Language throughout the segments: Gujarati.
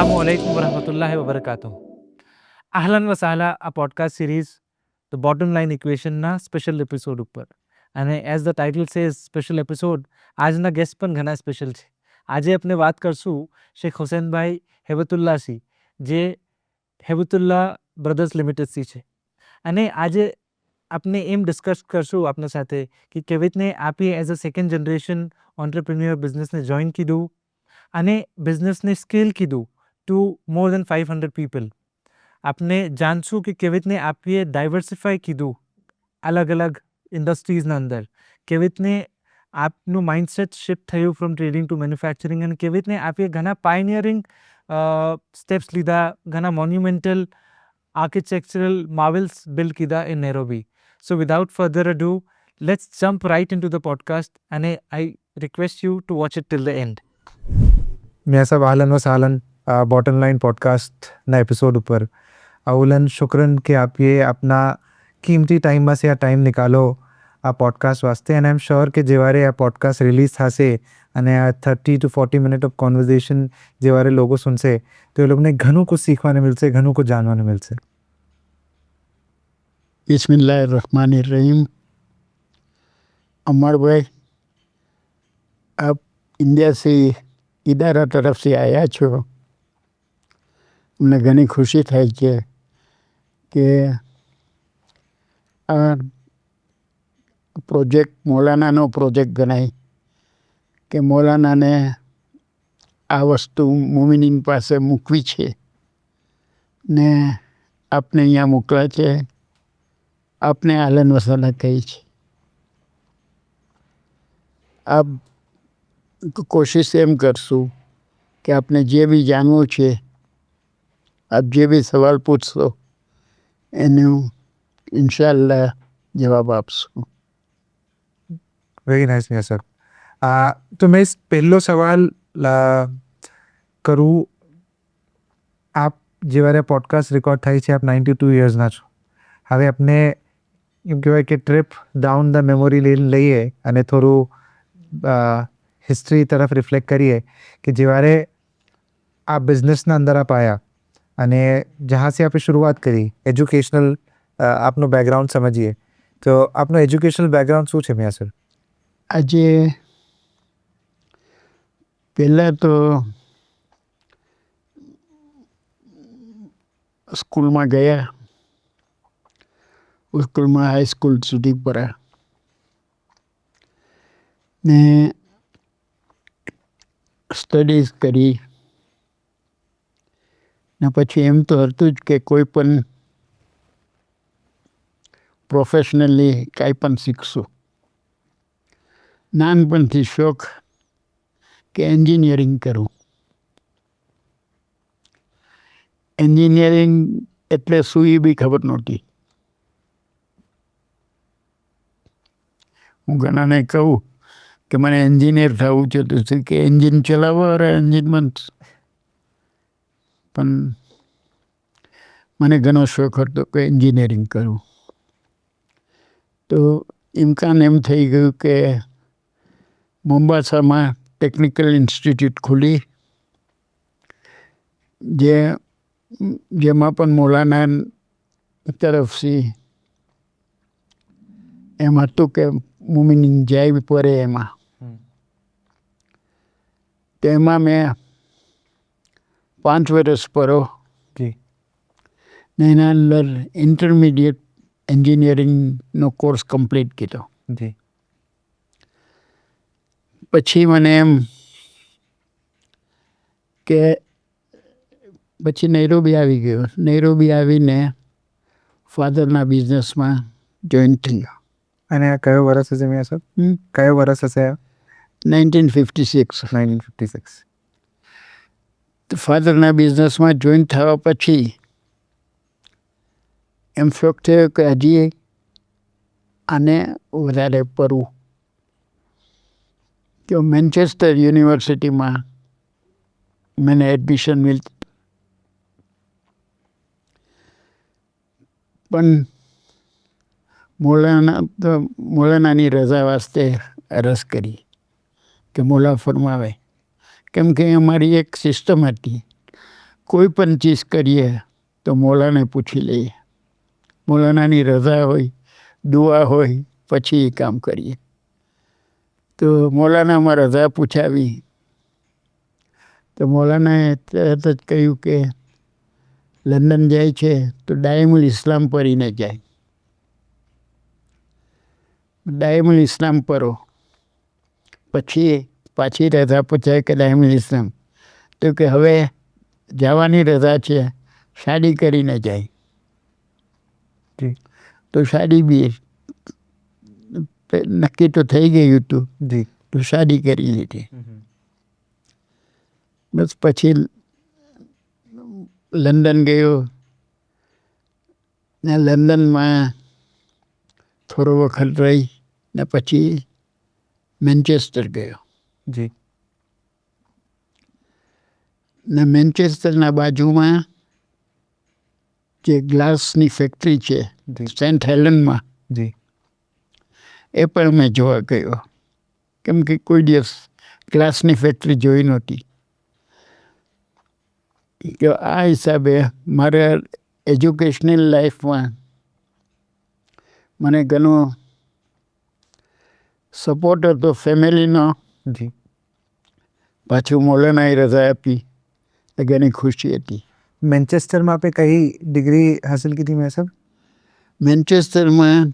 अस्सलामु अलैकुम वरहमतुल्लाहि वबरकातुहू. અહલન વસાહલા આ podcast series the bottom line ઇક્વેશનના સ્પેશિયલ એપિસોડ ઉપર. અને as the title says special episode, આજના ગેસ્ટ પણ ઘણા સ્પેશિયલ છે. આજે આપણે વાત કરશું શેખ હુસૈનભાઈ હેબતુલ્લાહથી, જે હેબતુલ્લાહ બ્રધર્સ લિમિટેડથી છે. અને આજે આપણે એમ ડિસ્કસ કરશું આપના સાથે કે કેવી રીતને આપી as a second generation entrepreneur બિઝનેસને જોઈન કીધું અને બિઝનેસને સ્કેલ કીધું ટુ મોર દેન 500 પીપલ. આપને જાણશું કે કેવી રીતને આપીએ ડાયવર્સિફાઈ કીધું અલગ અલગ ઇન્ડસ્ટ્રીઝના અંદર, કેવી રીતને આપનું માઇન્ડસેટ શિફ્ટ થયું ફ્રોમ ટ્રેડિંગ ટુ મેન્યુફેક્ચરિંગ, અને કેવી રીતને આપીએ ઘણા પાયનિયરિંગ સ્ટેપ્સ લીધા, ઘણા મોન્યુમેન્ટલ આર્કિટેક્ચરલ માર્વેલ્સ બિલ્ડ કીધા in Nairobi. So without further ado, let's jump right into the podcast અને I request you to watch it till the end. મેં સાહેબ અહલન વસાહલન બોટમ લાઇન પોડકાસ્ટના એપિસોડ ઉપર. અવલન શુક્રન કે આપીએ આપના કિંમતી ટાઈમમાં સે આ ટાઈમ નિકાલો આ પોડકાસ્ટ વાસ્તે. એન્ડ આઈ એમ શ્યોર કે જેવારે આ પોડકાસ્ટ રિલીઝ થશે અને આ 30 to 40 મિનિટ ઓફ કોન્વર્ઝેશન જેવારે લોકો સુનશે તો એ લોકોને ઘણું કુછ શીખવાને મિલશે, ઘણું કુછ જાણવાને મિલશે. बिस्मिल्लाहिर्रहमानिर्रहीम. अमर भाई, आप इंडिया से इदारा तरफ से आया छो, અમને ઘણી ખુશી થાય છે કે આ પ્રોજેક્ટ મૌલાનાનો પ્રોજેક્ટ ગણાય કે મૌલાનાને આ વસ્તુ મોમિનીન પાસે મૂકવી છે ને આપને અહીંયા મોકલા છે. આપને અહલન વસાહલા કહી છે. આપ કોશિશ એમ કરશું કે આપને જે બી જાણવું છે, આપ જે બી સવાલ પૂછશો એનું ઇન્શાઅલ્લાહ જવાબ આપશું. Very nice Miya sir. તો મેં પહેલો સવાલ કરું. આપ જેવારે પોડકાસ્ટ રેકોર્ડ થાય છે, આપ 92 યર્સના છો. હવે આપને એમ કહેવાય કે trip down the memory lane લઈએ અને થોડું હિસ્ટ્રી તરફ રિફ્લેક્ટ કરીએ કે જેવારે આ બિઝનેસના અંદર આપ આવ્યા અને જहाँ से આપણે શરૂઆત કરી એજ્યુકેશનલ, આપનું બેકગ્રાઉન્ડ સમજીએ તો આપનું એજ્યુકેશનલ બેકગ્રાઉન્ડ શું છે મિયા સર? આજે પહેલાં તો સ્કૂલમાં ગયા, સ્કૂલમાં હાઈસ્કૂલ સુધી પઢ્યા ને સ્ટડીઝ કરી ને પછી એમ તો હતું જ કે કોઈ પણ પ્રોફેશનલી કાંઈ પણ શીખશું. નાનપણથી શોખ કે એન્જિનિયરિંગ કરું. એન્જિનિયરિંગ એટલે શું એ બી ખબર નહોતી. હું ઘણાને કહું કે મને એન્જિનિયર થવું છે તો શું કે એન્જિન ચલાવો અરે એન્જિન બંધ. પણ મને ઘણો શોખ હતો કે એન્જિનિયરિંગ કરું. તો ઇમ્કાન એમ થઈ ગયું કે મોમ્બાસામાં ટેકનિકલ ઇન્સ્ટિટ્યૂટ ખુલી, જેમાં પણ મૌલાના તરફથી એમ હતું કે મોમિનીન જાય પડે એમાં. તેમાં મેં 5 વર્ષ પડ્યો ને એના અંદર ઇન્ટરમીડિયેટ એન્જિનિયરિંગનો કોર્સ કમ્પ્લીટ કર્યો. પછી મને એમ કે પછી નૈરોબી આવી ગયો. નૈરોબી આવીને ફાધરના બિઝનેસમાં જોઈન થયો. અને આ કયો વર્ષ હશે મિયા સર? કયો વર્ષ હશે? 1956. 1956. તો ફાધરના બિઝનેસમાં જોઈન થવા પછી એમ શોખ થયો કે હજી આને વધારે પડવું. કે મેન્ચેસ્ટર યુનિવર્સિટીમાં મને એડમિશન મળતી. પણ મૌલાનાની રજા વાસ્તે અરજ કરી કે મોલા ફરમાવે, કેમ કે અમારી એક સિસ્ટમ હતી કોઈ પણ ચીજ કરીએ તો મૌલાને પૂછી લઈએ. મૌલાનાની રજા હોય, દુઆ હોય, પછી એ કામ કરીએ. તો મૌલાનામાં રજા પૂછાવી તો મૌલાનાએ તરત જ કહ્યું કે લંડન જાય છે તો દાયમુલ ઇસ્લામ પરીને જાય. દાયમુલ ઇસ્લામ પરો, પછી પાછી રજા પૂછાય કે દાયમુલ ઇસ્લામ, તો કે હવે જવાની રજા છે, શાદી કરીને જાય. જી તો શાદી બી નક્કી તો થઈ ગયું હતું. જી તો શાદી કરી લીધી. બસ પછી લંડન ગયો ને લંડનમાં થોડો વખત રહી ને પછી મેન્ચેસ્ટર ગયો. જી ને મેન્ચેસ્ટરના બાજુમાં જે ગ્લાસની ફેક્ટરી છે સેન્ટ હેલનમાં, જી એ પણ મેં જોવા ગયો. કેમ કે કોઈ દિવસ ગ્લાસની ફેક્ટરી જોઈ નહોતી. કે આ હિસાબે મારા એજ્યુકેશનલ લાઈફમાં મને ઘણો સપોર્ટ હતો ફેમિલીનો. જી પાછું મૌલાનાએ રજા આપી એ ઘણી ખુશી હતી. मैनचेस्टर में आपने कई डिग्री हासिल की थी मैं सब? મેન્ચેસ્ટરમાં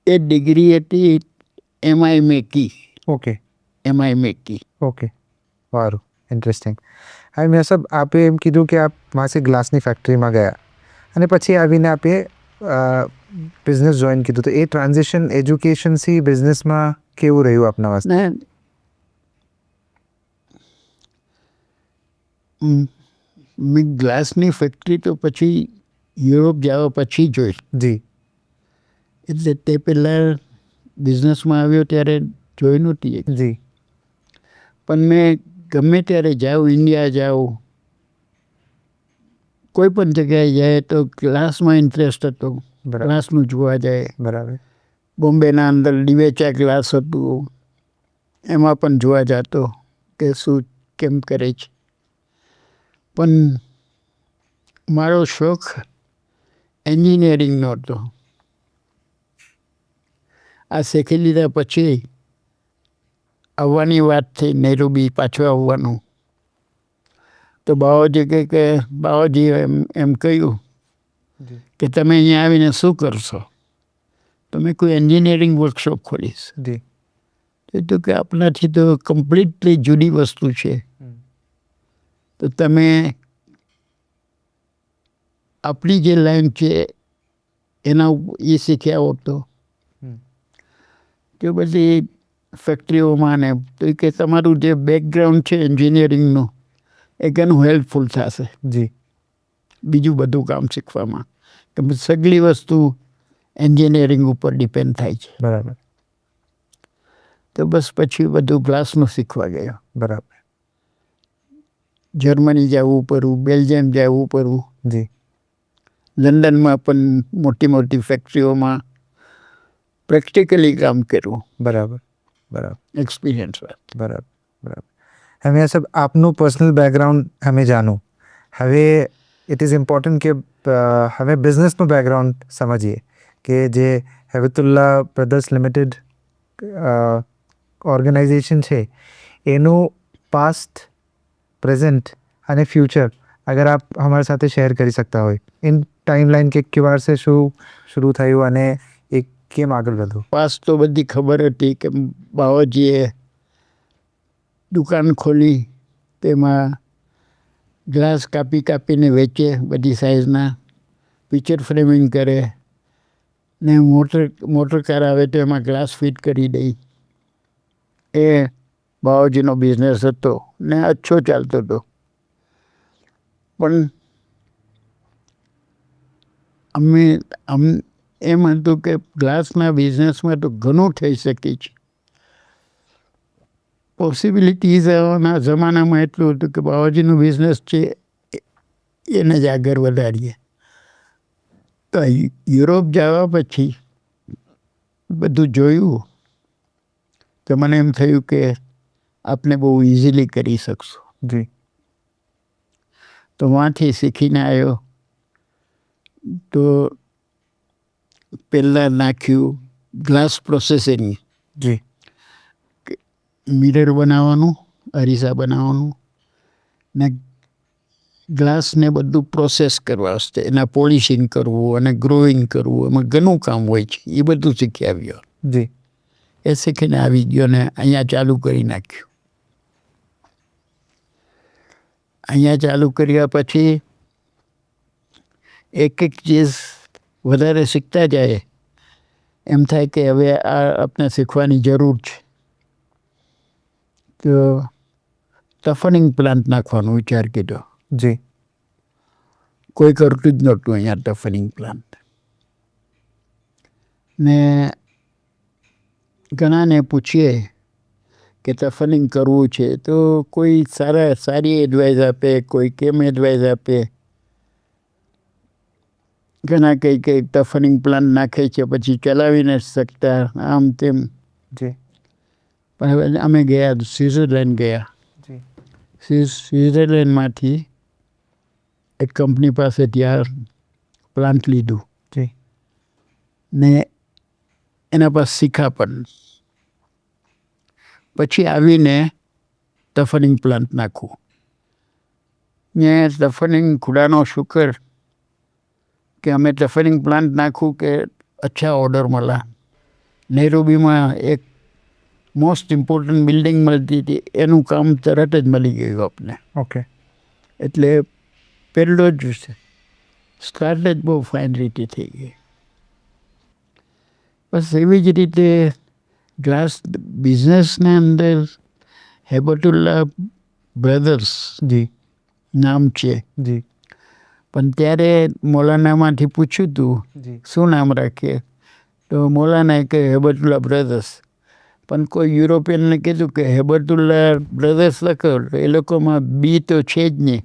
એ ડિગ્રી હતી MI મેકી. ओके MI મેકી. ओके वारू इंटरेस्टिंग. હવે મેં સાહેબ આપે એમ કીધું કે આપ વहाँ से ગ્લાસની ફેક્ટરીમાં ગયા અને પછી આવીને આપે બિઝનેસ જોઈન કીધું, તો એ ટ્રાન્ઝિશન એજ્યુકેશનથી બિઝનેસમાં કેવું રહ્યું આપના વાસ્તે? ને મેં ગ્લાસની ફેક્ટરી તો પછી યુરોપ જવા પછી જોઈ. જી એટલે તે પહેલાં બિઝનેસમાં આવ્યો ત્યારે જોઈ નહોતી. જી પણ મેં ગમે ત્યારે જાઉં, ઇન્ડિયા જાઉં, કોઈ પણ જગ્યાએ જાય તો ગ્લાસમાં ઇન્ટરેસ્ટ હતો. ગ્લાસનું જોવા જાય. બરાબર. બોમ્બેના અંદર ડિવેચા ગ્લાસ હતું, એમાં પણ જોવા જતો કે શું કેમ કરે છે. પણ મારો શોખ એન્જિનિયરિંગનો હતો. આ શીખી લીધા પછી આવવાની વાત થઈ નૈરોબી પાછું આવવાનું. તો બાવાજી કે બાવાજી એમ કહ્યું કે તમે અહીંયા આવીને શું કરશો? તો મેં કોઈ એન્જિનિયરિંગ વર્કશોપ ખોલીશ. જી તો કે આપણાથી તો કમ્પ્લીટલી જુદી વસ્તુ છે. તો તમે આપણી જે લાઈન છે એના એ શીખ્યા હોત તો કે બધી ફેક્ટરીઓમાં ને, તો કે તમારું જે બેકગ્રાઉન્ડ છે એન્જિનિયરિંગનું એ ઘણું હેલ્પફુલ થશે જી બીજું બધું કામ શીખવામાં. કે સગળી વસ્તુ એન્જિનિયરિંગ ઉપર ડિપેન્ડ થાય છે. બરાબર. તો બસ પછી બધું ગ્લાસનું શીખવા ગયો. બરાબર. જર્મની જવું પડ્યું, બેલ્જિયમ જવું પડ્યું, જી લંડનમાં પણ મોટી મોટી ફેક્ટરીઓમાં પ્રેક્ટિકલી કામ કર્યું. બરાબર. બરાબર. એક્સપિરિયન્સ વાત. બરાબર. બરાબર. હવે સાહેબ આપનું પર્સનલ બેકગ્રાઉન્ડ અમે જાણું. હવે ઇટ ઇઝ ઇમ્પોર્ટન્ટ કે હવે બિઝનેસનું બેકગ્રાઉન્ડ સમજીએ કે જે હેબતુલ્લા બ્રધર્સ લિમિટેડ ઓર્ગેનાઇઝેશન છે એનું પાસ્ટ, પ્રેઝન્ટ અને ફ્યુચર અગર આપ हमारे સાથે શેર કરી શકતા હોય ઇન ટાઈમલાઈન કે ક્યુઆર से શું શરૂ થયું અને એ કેમ આગળ વધ્યું? પાસ તો બધી ખબર હતી કે બાવાજીએ દુકાન ખોલી, તેમાં ગ્લાસ કાપી કાપીને વેચે બધી સાઇઝના, પિક્ચર ફ્રેમિંગ કરે ને મોટર કાર આવે તો એમાં ગ્લાસ ફિટ કરી દઈ. એ બાવાજીનો બિઝનેસ હતો ને અચ્છો ચાલતો હતો. પણ એમ હતું કે ગ્લાસના બિઝનેસમાં તો ઘણું થઈ શકે છે. પોસિબિલિટીઝ ના જમાનામાં એટલું હતું કે બાવાજીનું બિઝનેસ છે એને જ આગળ વધારીએ. તો યુરોપ જવા પછી બધું જોયું તો મને એમ થયું કે આપણે બહુ ઇઝીલી કરી શકશું. જી તો વहाँથી શીખીને આવ્યો. તો પહેલાં નાખ્યું ગ્લાસ પ્રોસેસિંગ, જી મિરર બનાવવાનું, અરીસા બનાવવાનું ને ગ્લાસને બધું પ્રોસેસ કરવા હશે, એના પોલિશિંગ કરવું અને ગ્રોઈંગ કરવું, એમાં ઘણું કામ હોય છે. એ બધું શીખી આવ્યો. જી એ શીખીને આવી ગયો ને અહીંયા ચાલુ કરી નાખ્યું. અહીંયા ચાલુ કર્યા પછી એક ચીજ વધારે શીખતા જાય એમ થાય કે હવે આ આપણે શીખવાની જરૂર છે. તો ટફનિંગ પ્લાન્ટ નાખવાનો વિચાર કર્યો. જી કોઈ કરતું જ નહોતું અહીંયા ટફનિંગ પ્લાન્ટ. ને ઘણાને પૂછીએ કે ટફનિંગ કરવું છે તો કોઈ સારી એડવાઇસ આપે, કોઈ કેમ એડવાઇસ આપે. ઘણા કંઈ ટફનિંગ પ્લાન્ટ નાખે છે પછી ચલાવી નથી શકતા, આમ તેમ. જી પણ હવે અમે ગયા સ્વિટ્ઝરલેન્ડ ગયા. જી સ્વિટ્ઝરલેન્ડમાંથી એક કંપની પાસે ત્યાં પ્લાન્ટ લીધું જી ને એના પાસે શીખા પણ. પછી આવીને ટફનિંગ પ્લાન્ટ નાખવું. ને ટફનિંગ ખુદાનો શુકર કે અમે ટફનિંગ પ્લાન્ટ નાખવું કે અચ્છા ઓર્ડર મળ્યા. નૈરોબીમાં એક મોસ્ટ ઇમ્પોર્ટન્ટ બિલ્ડિંગ મળતી હતી, એનું કામ તરત જ મળી ગયું આપણે. ઓકે. એટલે પહેલો જ સ્ટાર્ટ જ બહુ ફાઇન રીતે થઈ ગઈ. બસ એવી જ રીતે ગ્લાસ બિઝનેસના અંદર હેબતુલ્લા બ્રધર્સ જી નામ છે. જી પણ ત્યારે મૌલાનામાંથી પૂછ્યું હતું જી શું નામ રાખીએ, તો મૌલાનાએ કહે હેબતુલ્લા બ્રધર્સ. પણ કોઈ યુરોપિયનને કીધું કે હેબતુલ્લા બ્રધર્સ લખો, એ લોકોમાં બી તો છે જ નહીં,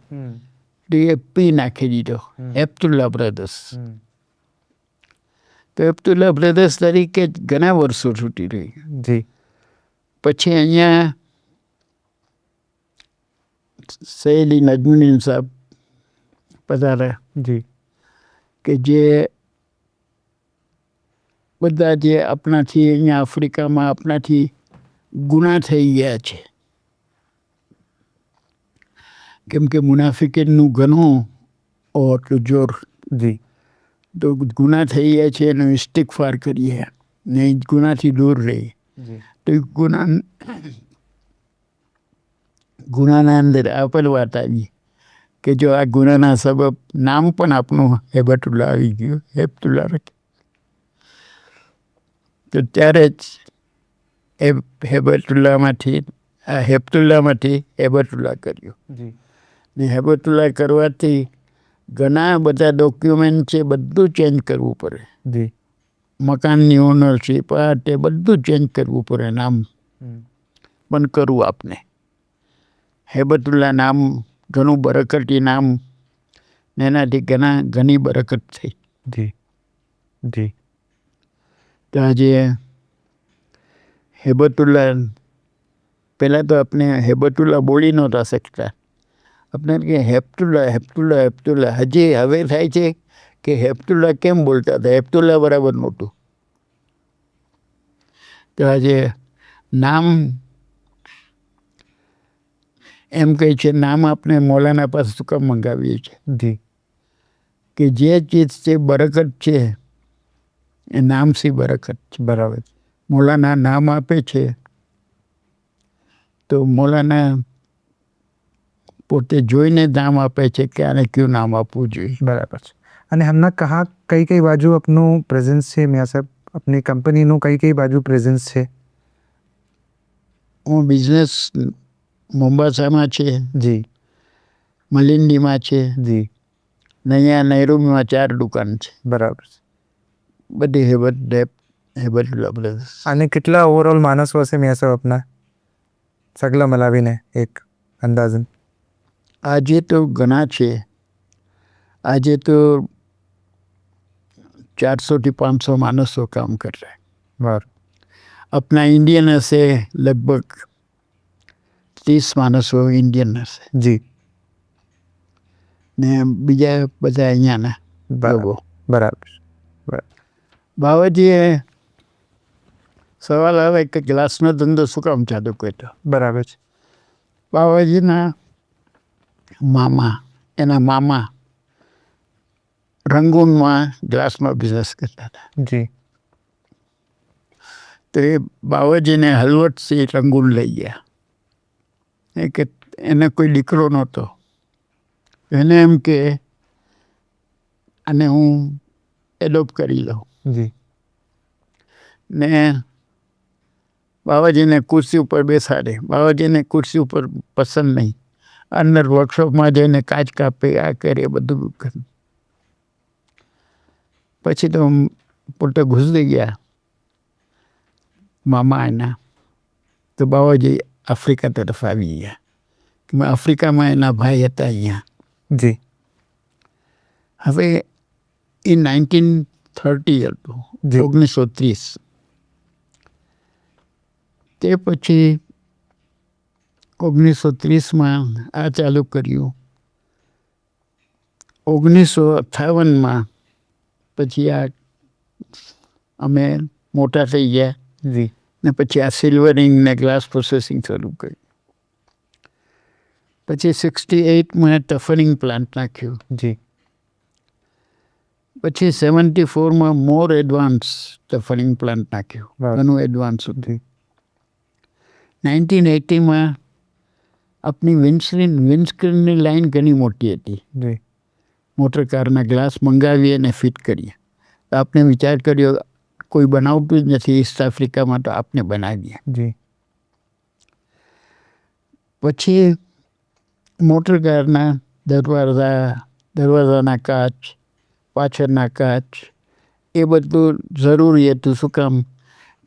તો એ પી નાખી દીધો, હેબતુલ્લા બ્રધર્સ. તો હેબતુલ્લા બ્રધર્સ તરીકે જ ઘણા વર્ષો છૂટી રહી. જી પછી અહીંયા સહેલી નજમુદ્દીન સાહેબ પધાર્યા જી કે જે બધા જે આપણાથી અહીંયા આફ્રિકામાં આપણાથી ગુના થઈ ગયા છે. કેમ કે મુનાફિકીનું ઘણું એટલું જોર. જી તો ગુના થઈ ગયા છે એનો ઇસ્તિગફાર કરીએ ને ગુનાથી દૂર રહીએ. જી તો ગુનાના અંદર આ પણ વાત આવી કે જો આ ગુનાના સબબ નામ પણ આપણું હેબતુલ્લા આવી ગયું, હેબતુલ્લા રાખે. તો ત્યારે જ હેબતુલ્લામાંથી હેબતુલ્લા કર્યું. જી ને હેબતુલ્લા કરવાથી ઘણા બધા ડોક્યુમેન્ટ છે, બધું ચેન્જ કરવું પડે. જી મકાનની ઓનરશીપ આ તે બધું ચેન્જ કરવું પડે. નામ પણ કરવું આપને. હેબતુલ્લા નામ ઘણું બરકતી નામ ને એનાથી ઘણી બરકત થઈ. જી જી તો આજે હેબતુલ્લા પહેલાં તો આપણે હેબતુલ્લા બોલી નહોતા શકતા. આપણે કે હેબતુલ્લા હેબતુલ્લા હેબતુલ્લા. હજી હવે થાય છે કે હેબતુલ્લા કેમ બોલતા હતા, હેબતુલ્લા બરાબર નહોતું. તો આજે નામ એમ કહે છે, નામ આપણે મૌલાના પાસે શું કામ મંગાવીએ છીએ જી કે જે ચીજ છે બરકત છે એ નામ સી બરકત છે. બરાબર. મૌલાના નામ આપે છે તો મૌલાના પોતે જોઈને નામ આપે છે કે આને ક્યું નામ આપવું જોઈએ. બરાબર છે. અને હમણાં કઈ કઈ બાજુ આપનું પ્રેઝન્સ છે મિયા સાહેબ? આપની કંપનીનું કઈ બાજુ પ્રેઝન્સ છે? હું બિઝનેસ મોમ્બાસામાં છે, જી મલિંદીમાં છે જી ને અહીંયા નૈરોબીમાં 4 દુકાન છે. બરાબર છે. બધી હેબતુલ્લા બ્રધર્સ. અને કેટલા ઓવરઓલ માણસો હશે મિયા સાહેબ આપના સગલા મલાવીને એક અંદાજન? આજે તો ઘણા છે. આજે તો 400 થી 500 માણસો કામ કર रहे हैं. બરાબર. अपना इंडियन हसे लगभग 30 मानसों इंडियन हसे. જી ને બીજા બધા અહીંયાના લોકો. બરાબર. બાવાજીએ સવાલ આવે કે ગ્લાસનો ધંધો શું કામ ચાલુ કર્યો. બરાબર છે. બાવાજીના એના મામા રંગૂનમાં ગ્લાસનો બિઝનેસ કરતા હતા. જી. તો એ બાવાજીને હલવટથી રંગૂન લઈ ગયા. કે એને કોઈ દીકરો નહોતો. એને એમ કે આને હું એડોપ્ટ કરી લઉં. જી. ને બાવાજીને ખુરશી ઉપર બેસાડે. બાવાજીને ખુરશી ઉપર પસંદ નહીં. અંદર વર્કશોપમાં જઈને કાચ કાપે, આ કરે, બધું કરે. પછી તો પોતે ઘૂસી ગયા મામા એના. તો બાવાજી આફ્રિકા તરફ આવી ગયા. આફ્રિકામાં એના ભાઈ હતા અહીંયા. જી. હવે એ 1930 હતું, 1930. તે પછી 1930માં આ ચાલુ કર્યું. 1958માં પછી આ અમે મોટા થઈ ગયા. જી. ને પછી આ સિલ્વરિંગ ને ગ્લાસ પ્રોસેસિંગ શરૂ કર્યું. પછી 68માં ટફનિંગ પ્લાન્ટ નાખ્યું. જી. પછી 74માં મોર એડવાન્સ ટફનિંગ પ્લાન્ટ નાખ્યું. ઘણું એડવાન્સ હતું. 1980માં આપણી વિન્ડસ્ક્રીનની લાઈન ઘણી મોટી હતી. જી. મોટર કારના ગ્લાસ મંગાવીએ અને ફિટ કરીએ. તો આપણે વિચાર કર્યો કોઈ બનાવતું જ નથી ઈસ્ટ આફ્રિકામાં, તો આપણે બનાવીએ. જી. પછી મોટર કારના દરવાજાના કાચ, પાછળના કાચ, એ બધું જરૂરી હતું. શું કામ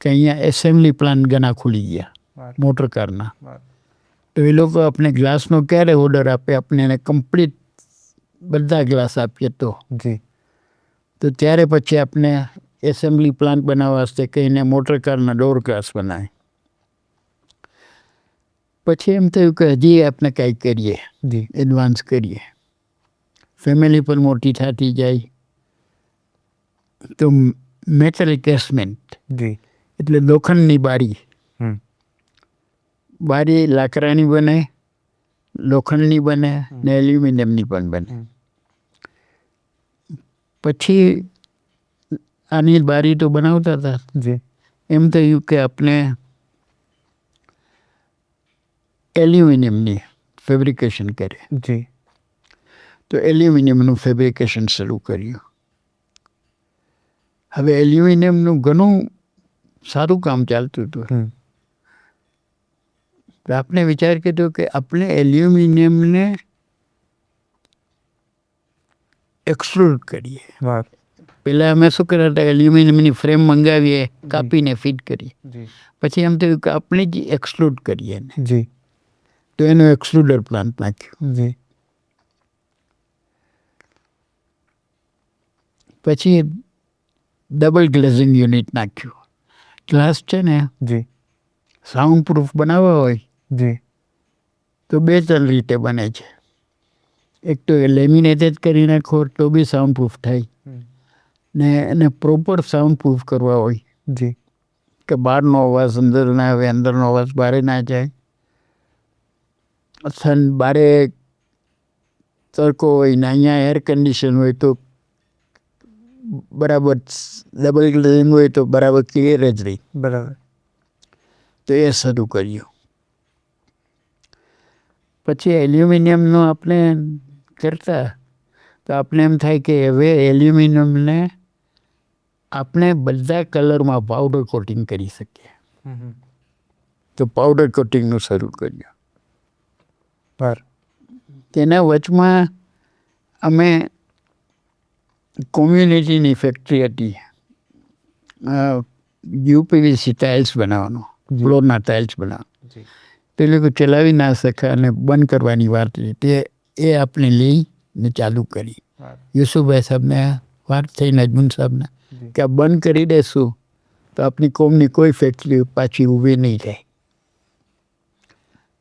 કે અહીંયા એસેમ્બલી પ્લાન્ટ ઘણા ખુલી ગયા મોટર કારના. તો એ લોકો આપણે ગ્લાસનો ક્યારે ઓર્ડર આપે, આપણે એને કમ્પ્લીટ બધા ગ્લાસ આપીએ તો. જી. તો ત્યારે પછી આપણે એસેમ્બલી પ્લાન્ટ બનાવવા વાસ્તે કહીને મોટર કારના ડોર ગ્લાસ બનાવે. પછી એમ થયું કે હજી આપણે કાંઈક કરીએ. જી. એડવાન્સ કરીએ. ફેમિલી પણ મોટી થતી જાય. તો મેટલ કેસમેન્ટ, જી. એટલે લોખંડની બારી. બારી લાકડાની બને, લોખંડની બને ને એલ્યુમિનિયમની પણ બને. પછી આની બારી તો બનાવતા હતા. જી. એમ થયું કે આપણે એલ્યુમિનિયમની ફેબ્રિકેશન કરે. જી. તો એલ્યુમિનિયમનું ફેબ્રિકેશન શરૂ કર્યું. હવે એલ્યુમિનિયમનું ઘણું સારું કામ ચાલતું હતું. તો આપણે વિચાર કર્યો કે આપણે એલ્યુમિનિયમને એક્સટ્રુડ કરીએ. પહેલાં અમે શું કરતા હતા, એલ્યુમિનિયમની ફ્રેમ મંગાવીએ, કાપીને ફિટ કરીએ. પછી એમ થયું કે આપણે જ એક્સટ્રુડ કરીએ. જી. તો એનું એક્સટ્રુડર પ્લાન્ટ નાખ્યું. જી. પછી ડબલ ગ્લેઝિંગ યુનિટ નાખ્યું. ગ્લાસ છે ને, જી. સાઉન્ડ પ્રૂફ બનાવવા હોય જી. તો 2-3 રીતે બને છે. એક તો લેમિનેટેડ કરી નાખો તો બી સાઉન્ડ પ્રૂફ થાય, ને એને પ્રોપર સાઉન્ડ પ્રૂફ કરવા હોય. જી. કે બહારનો અવાજ અંદર ના આવે, અંદરનો અવાજ બહાર ના જાય. બારે તડકો હોય ને અહીંયા એર કન્ડિશન હોય તો બરાબર, ડબલ ગ્લેઝિંગ હોય તો બરાબર ક્લિયર જ રહી. બરાબર. તો એ શરૂ કર્યું. પછી એલ્યુમિનિયમનું આપણે કરતા તો આપણે એમ થાય કે હવે એલ્યુમિનિયમને આપણે બધા કલરમાં પાવડર કોટિંગ કરી શકીએ. તો પાવડર કોટિંગનું શરૂ કર્યું. તેના વચમાં અમે કોમ્યુનિટીની ફેક્ટરી હતી, યુપીવીસી ટાઇલ્સ બનાવવાનું, ફ્લોરના ટાઇલ્સ બનાવવાનું. તે લોકો ચલાવી ના શકે અને બંધ કરવાની વાત હતી. તે એ આપણે લઈને ચાલુ કરી. યુસુફભાઈ સાહેબને વાત થઈ, નજમુન સાહેબને, કે આ બંધ કરી દેશું તો આપણી કોમની કોઈ ફેક્ટરી પાછી ઊભી નહીં થાય.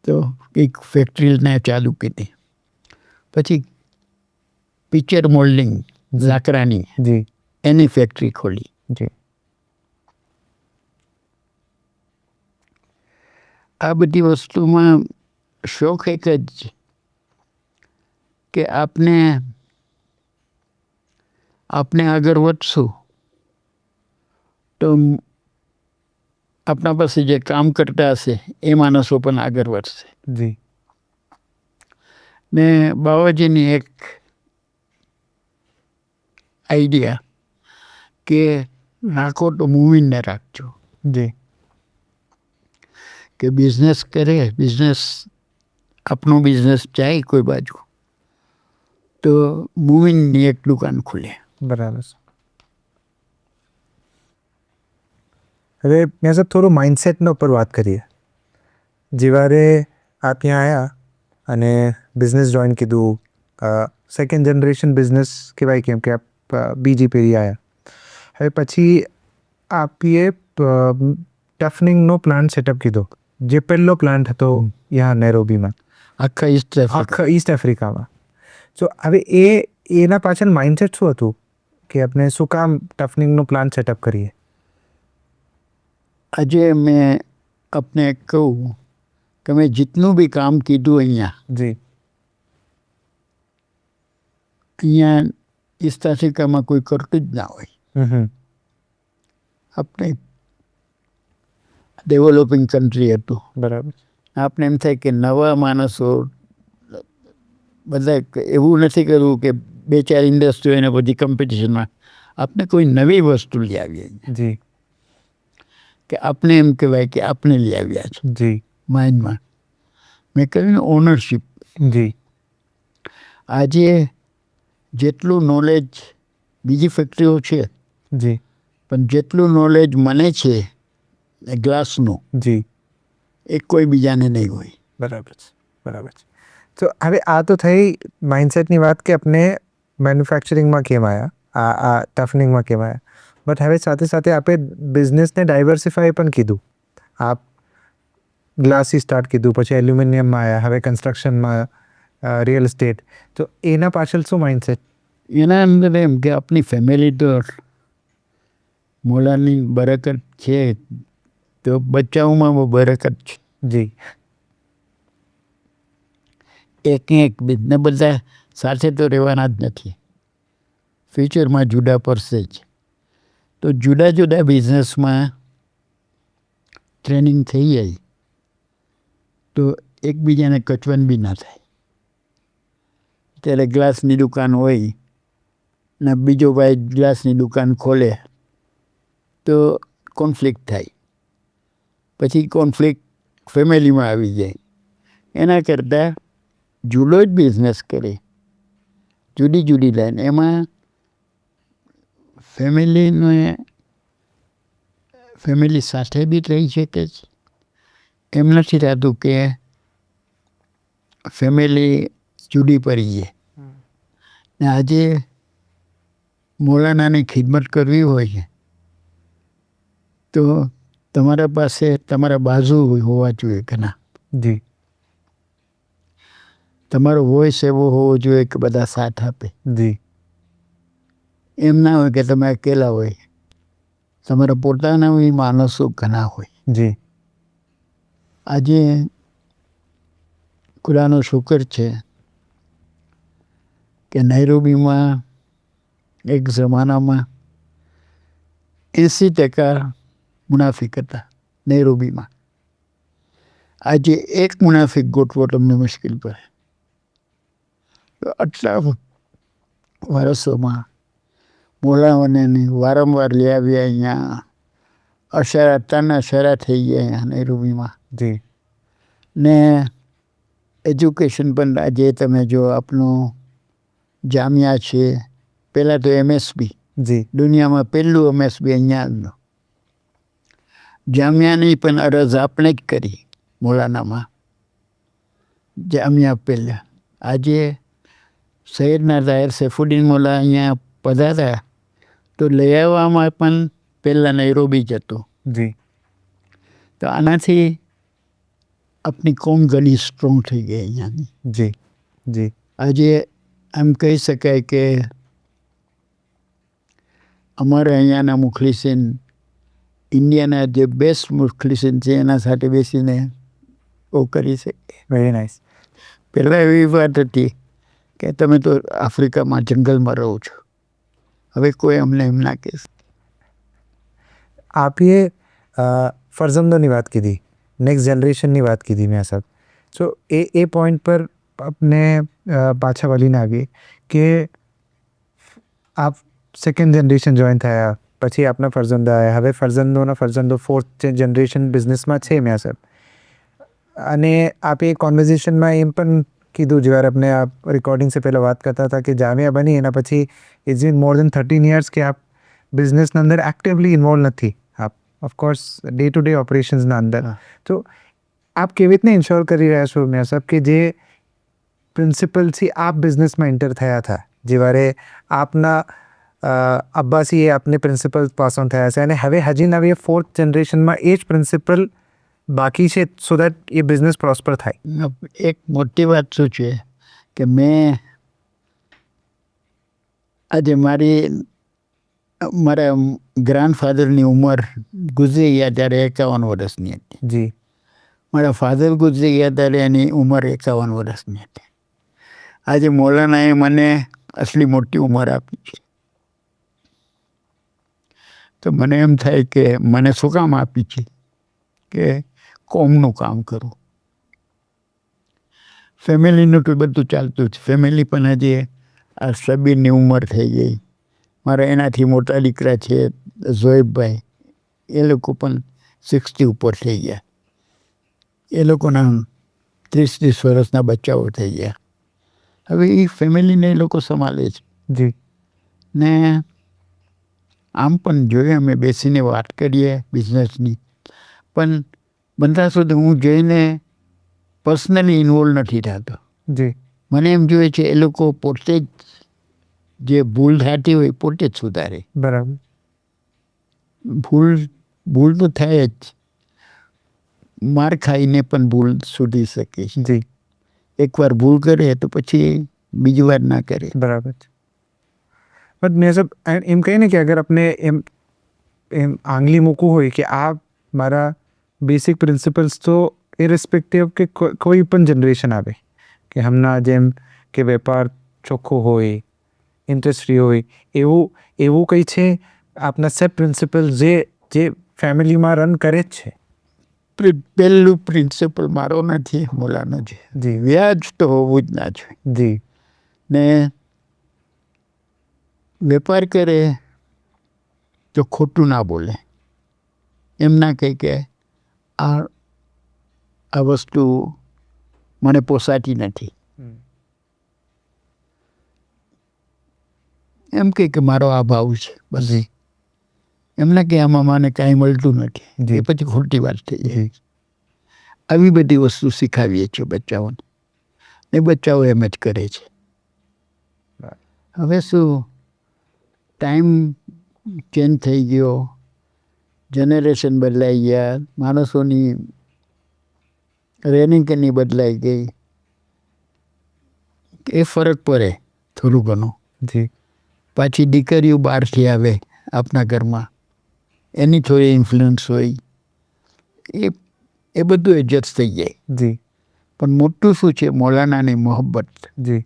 તો એક ફેક્ટરીને ચાલુ કરી. પછી ફીચર મોલ્ડિંગ લાકડાની જી એની ફેક્ટરી ખોલી. જી આ બધી વસ્તુમાં શોખ એક જ કે આપને આગળ વધશું તો આપણા પાસે જે કામ કરતા હશે એ માણસો પણ આગળ વધશે. જી ને બાવાજીની એક આઈડિયા કે નાખો તો મૂવીને રાખજો. જી કે બિઝનેસ કરે, આપણો બિઝનેસ જાય કોઈ બાજુ તો મૂવીની એક દુકાન ખુલે. બરાબર છે. હવે મેં સાહેબ થોડું માઇન્ડસેટનો ઉપર વાત કરીએ. જેવારે આપ ત્યાં આવ્યા અને બિઝનેસ જોઈન કીધું, સેકન્ડ જનરેશન બિઝનેસ કહેવાય, કેમ કે આપ બીજી પેઢી આવ્યા. હવે પછી આપીએ ટફનિંગનો પ્લાન્ટ સેટઅપ કીધો, જે પહેલો પ્લાન્ટ હતો ત્યાં નેરોબીમાં, આખા ઈસ્ટ આફ્રિકામાં. સો હવે એના પાછળ માઇન્ડસેટ શું હતું કે આપણે શું કામ ટફનિંગનો પ્લાન્ટ સેટઅપ કરીએ? આજે મેં આપને કહું કે મેં જેટલું બી કામ કીધું જી અહીંયા ઈસ્ટ આફ્રિકામાં કોઈ કરતું જ ના હોય. આપણે ડેવલપિંગ કન્ટ્રી હતું. બરાબર. આપણે એમ થાય કે નવા માણસો બધા, એવું નથી કરવું કે 2-4 ઇન્ડસ્ટ્રીઓ એને બધી કોમ્પિટિશનમાં. આપણે કોઈ નવી વસ્તુ લઈ આવીએ જી કે આપણે એમ કહેવાય કે આપણે લઈ આવ્યા છે જી માઇન્ડમાં. મેં કહ્યું ને ઓનરશિપ. જી આજે જેટલું નોલેજ બીજી ફેક્ટરીઓ છે, જી પણ જેટલું નોલેજ મને છે એ ગ્લાસનું, જી એ કોઈ બીજાને નહીં હોય. બરાબર છે. બરાબર છે. તો હવે આ તો થઈ માઇન્ડસેટની વાત કે આપણે મેન્યુફેક્ચરિંગમાં કેમ આવ્યા, આ ટફનિંગમાં કેમ આવ્યા. બટ હવે સાથે સાથે આપણે બિઝનેસને ડાયવર્સિફાય પણ કીધું. આપ ગ્લાસથી સ્ટાર્ટ કીધું, પછી એલ્યુમિનિયમમાં આવ્યા, હવે કન્સ્ટ્રક્શનમાં, રિયલ એસ્ટેટ. તો એના પાછળ શું માઇન્ડસેટ? એના અંદર એમ કે આપણી ફેમિલી તો મોલાની બરકત છે, તો બચ્ચાઓમાં બહુ બરકત છે. જી એક ને બધા સાથે તો રહેવાના જ નથી, ફ્યુચરમાં જુદા પડશે જ. તો જુદા જુદા બિઝનેસમાં ટ્રેનિંગ થઈ જાય તો એકબીજાને કચવન બી ના થાય. ત્યારે ગ્લાસની દુકાન હોય ને બીજો ભાઈ ગ્લાસની દુકાન ખોલે તો કોન્ફ્લિક્ટ થાય, પછી કોન્ફ્લિક્ટ ફેમિલીમાં આવી જાય. એના કરતાં જુદો જ બિઝનેસ કરે, જુદી જુદી લાઈન, એમાં ફેમિલી સાથે બી રહી શકે છે. એમ નથી થતું કે ફેમિલી જુદી પડી છે. ને આજે મૌલાનાની ખિદમત કરવી હોય તો તમારા પાસે તમારા બાજુ હોવા જોઈએ ઘણા. જી તમારો વોઇસ એવો હોવો જોઈએ કે બધા સાથ આપે. જી એમ ના હોય કે તમે અકેલા હોય, તમારા પોતાના બી માણસો ઘણા હોય. જી આજે ખુદાનો શુકર છે કે નૈરોબીમાં એક જમાનામાં 80% મુનાફિક હતા નૈરોબીમાં. આજે એક મુનાફિક ગોઠવો તમને મુશ્કેલ પડે. આટલા વર્ષોમાં મોલાઓને વારંવાર લઈ આવ્યા અહીંયા. અશરા થઈ ગયા અહીંયા નૈરોબીમાં. જી ને એજ્યુકેશન પણ આજે તમે જો આપણું જામિયા છે, પહેલાં તો MSB, જી દુનિયામાં પહેલું MSB અહીંયા. જામિયાની પણ અરજ આપણે જ કરી મોલાનામાં, જામિયા પહેલાં. આજે સૈયદના તાહિર સૈફુદ્દીન મોલા અહીંયા પધાર્યા તો લઈ આવવામાં પણ પહેલાં નૈરોબી જ હતો. જી તો આનાથી આપણી કોમ ઘણી સ્ટ્રોંગ થઈ ગઈ અહીંયાની. જી જી આજે એમ કહી શકાય કે અમારે અહીંયાના મુખલિસીન ઇન્ડિયાના જે બેસ્ટ મુખલિસીન છે એના સાથે બેસીને બહુ કરી શકે. Very nice. પહેલાં એવી વાત હતી કે તમે તો આફ્રિકામાં જંગલમાં રહો છો, હવે કોઈ અમને એમ ના કહેશે. આપે ફરજંદોની વાત કીધી, નેક્સ્ટ જનરેશનની વાત કીધી મેં સાહેબ. સો એ પોઈન્ટ પર આપને પાછા વળીને આવીએ કે આપ સેકન્ડ જનરેશન જોઈન થયા, પછી આપના ફરજંદો આવ્યા, હવે ફરજંદો ફોર્થ જનરેશન બિઝનેસમાં છે મેં સાહેબ. અને આપે કોન્વર્ઝેશનમાં એમ પણ કીધું જ્યારે આપણે આ રેકોર્ડિંગ સે પહેલાં વાત કરતા હતા કે જામિયા બની એના પછી it's bin more then 13 years કે આપ બિઝનેસના અંદર એક્ટિવલી ઇન્વોલ્વ નથી. આપ ઓફકોર્સ ડે ટુ ડે ઓપરેશન્સના અંદર. તો આપ કેવી રીતને ઇન્શ્યોર કરી રહ્યા છો મેં સાહેબ કે જે પ્રિન્સિપલથી આપ બિઝનેસમાં એન્ટર થયા હતા, જેવારે આપના અબ્બાસી એ આપને પ્રિન્સિપલ પાસ ઓન થયા છે અને હવે હજી નવી ફોર્થ જનરેશનમાં એ જ પ્રિન્સિપલ બાકી છે so that A business prosper થાય. એક મોટી વાત શું છે કે મેં આજે મારા ગ્રાન્ડફાધરની ઉંમર ગુજરી ગયા ત્યારે 51 વર્ષની હતી. જી. મારા ફાધર ગુજરી ગયા ત્યારે એની ઉંમર 51 વર્ષની હતી. આજે મૌલાનાએ મને આટલી મોટી ઉંમર આપી છે તો મને એમ થાય કે મને શું કામ આપી છે કે કોમનું કામ કરું. ફેમિલીનું તો બધું ચાલતું જ, ફેમિલી પણ હજી આ સબીરની ઉંમર થઈ ગઈ. મારા એનાથી મોટા દીકરા છે ઝોએબભાઈ, એ લોકો પણ 60 ઉપર થઈ ગયા. એ લોકોના 30 વર્ષના બચ્ચાઓ થઈ ગયા. હવે એ ફેમિલીને એ લોકો સંભાળે છે. જી. ને આમ પણ જોઈએ અમે બેસીને વાત કરીએ બિઝનેસની, પણ બધા સુધી હું જઈને પર્સનલી ઇન્વોલ્વ નથી થતો. જી. મને એમ જોઈએ છે એ લોકો પોતે જ જે ભૂલ થતી હોય પોતે જ સુધારે. બરાબર. ભૂલ તો થાય જ, માર ખાઈને પણ ભૂલ સુધરી શકે છે. જી. એકવાર ભૂલ કરે તો પછી બીજી વાર ના કરે. બરાબર. બટ મેં સાહેબ એમ કહીએ ને કે અગર આપણે એમ આંગળી મૂકવું હોય કે આ મારા બેસિક પ્રિન્સિપલ્સ તો ઇરેસ્પેક્ટિવ કે કોઈ પણ જનરેશન આવે કે હમણાં જેમ કે વેપાર ચોખ્ખો હોય, ઇન્ટરેસ્ટ ફ્રી હોય, એવું કંઈ છે આપના સેટ પ્રિન્સિપલ જે ફેમિલીમાં રન કરે જ છે? પહેલું પ્રિન્સિપલ મારો નથી, મોલાનો છે. જી. વ્યાજ તો હોવું જ ના જોઈએ. જી. ને વેપાર કરે તો ખોટું ના બોલે. એમ ના કહે કે આ વસ્તુ મને પોસાતી નથી. એમ કે મારો આ ભાવ છે બસ. એમ ના કે આમાં મને કાંઈ મળતું નથી. એ પછી ખોટી વાત થઈ જાય. આવી બધી વસ્તુ શીખાવીએ છીએ બચ્ચાઓને, ને બચ્ચાઓ એમ જ કરે છે. હવે શું ટાઈમ ચેન્જ થઈ ગયો, જનરેશન બદલાઈ ગયા, માણસોની રહેણીકરણી બદલાઈ ગઈ, એ ફરક પડે થોડું ઘણું. જી. પાછી દીકરીઓ બહારથી આવે આપણા ઘરમાં, એની થોડી ઇન્ફ્લુઅન્સ હોય, એ બધું એડજસ્ટ થઈ જાય. જી. પણ મોટું શું છે મૌલાનાની મોહબ્બત. જી.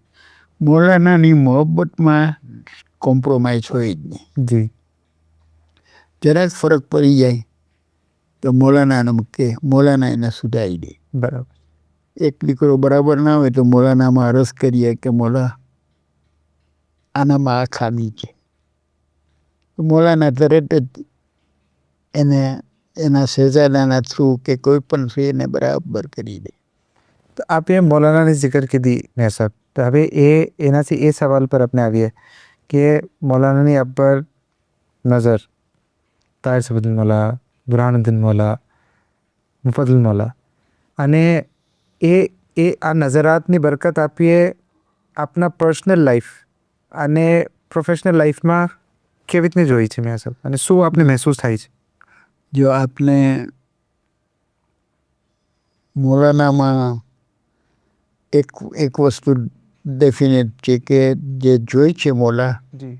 મૌલાનાની મોહબ્બતમાં કોમ્પ્રોમાઇઝ હોય જ નહીં. જી. જરાક ફરક પડી જાય તો મૌલાના એને સુધારી દે. બરાબર. એક દીકરો બરાબર ના હોય તો મૌલાનામાં અરજ કરીએ કે મૌલા આનામાં આ ખામી છે. મૌલાના તરત જ એના શહેજાદાના થ્રુ કે કોઈ પણ થ્રુ એને બરાબર કરી દે. તો આપે મૌલાનાની જિક્ર કીધી ને સાહેબ, તો હવે એનાથી એ સવાલ પર આપણે આવીએ કે મૌલાનાની અબ્બર નઝર, તાહિર સફીઉદ્દીન મૌલા, બુરહાનુદ્દીન મૌલા, મુફદ્દલ મૌલા, અને એ આ નઝરાતની બરકત આપીએ આપના પર્સનલ લાઈફ અને પ્રોફેશનલ લાઈફમાં કેવી રીતને જોઈ છે મેં સાહેબ, અને શું આપને મહેસૂસ થાય છે? જો આપને મૌલાનામાં એક વસ્તુ ડેફિનેટ છે કે જે જોઈ છે મોલા જી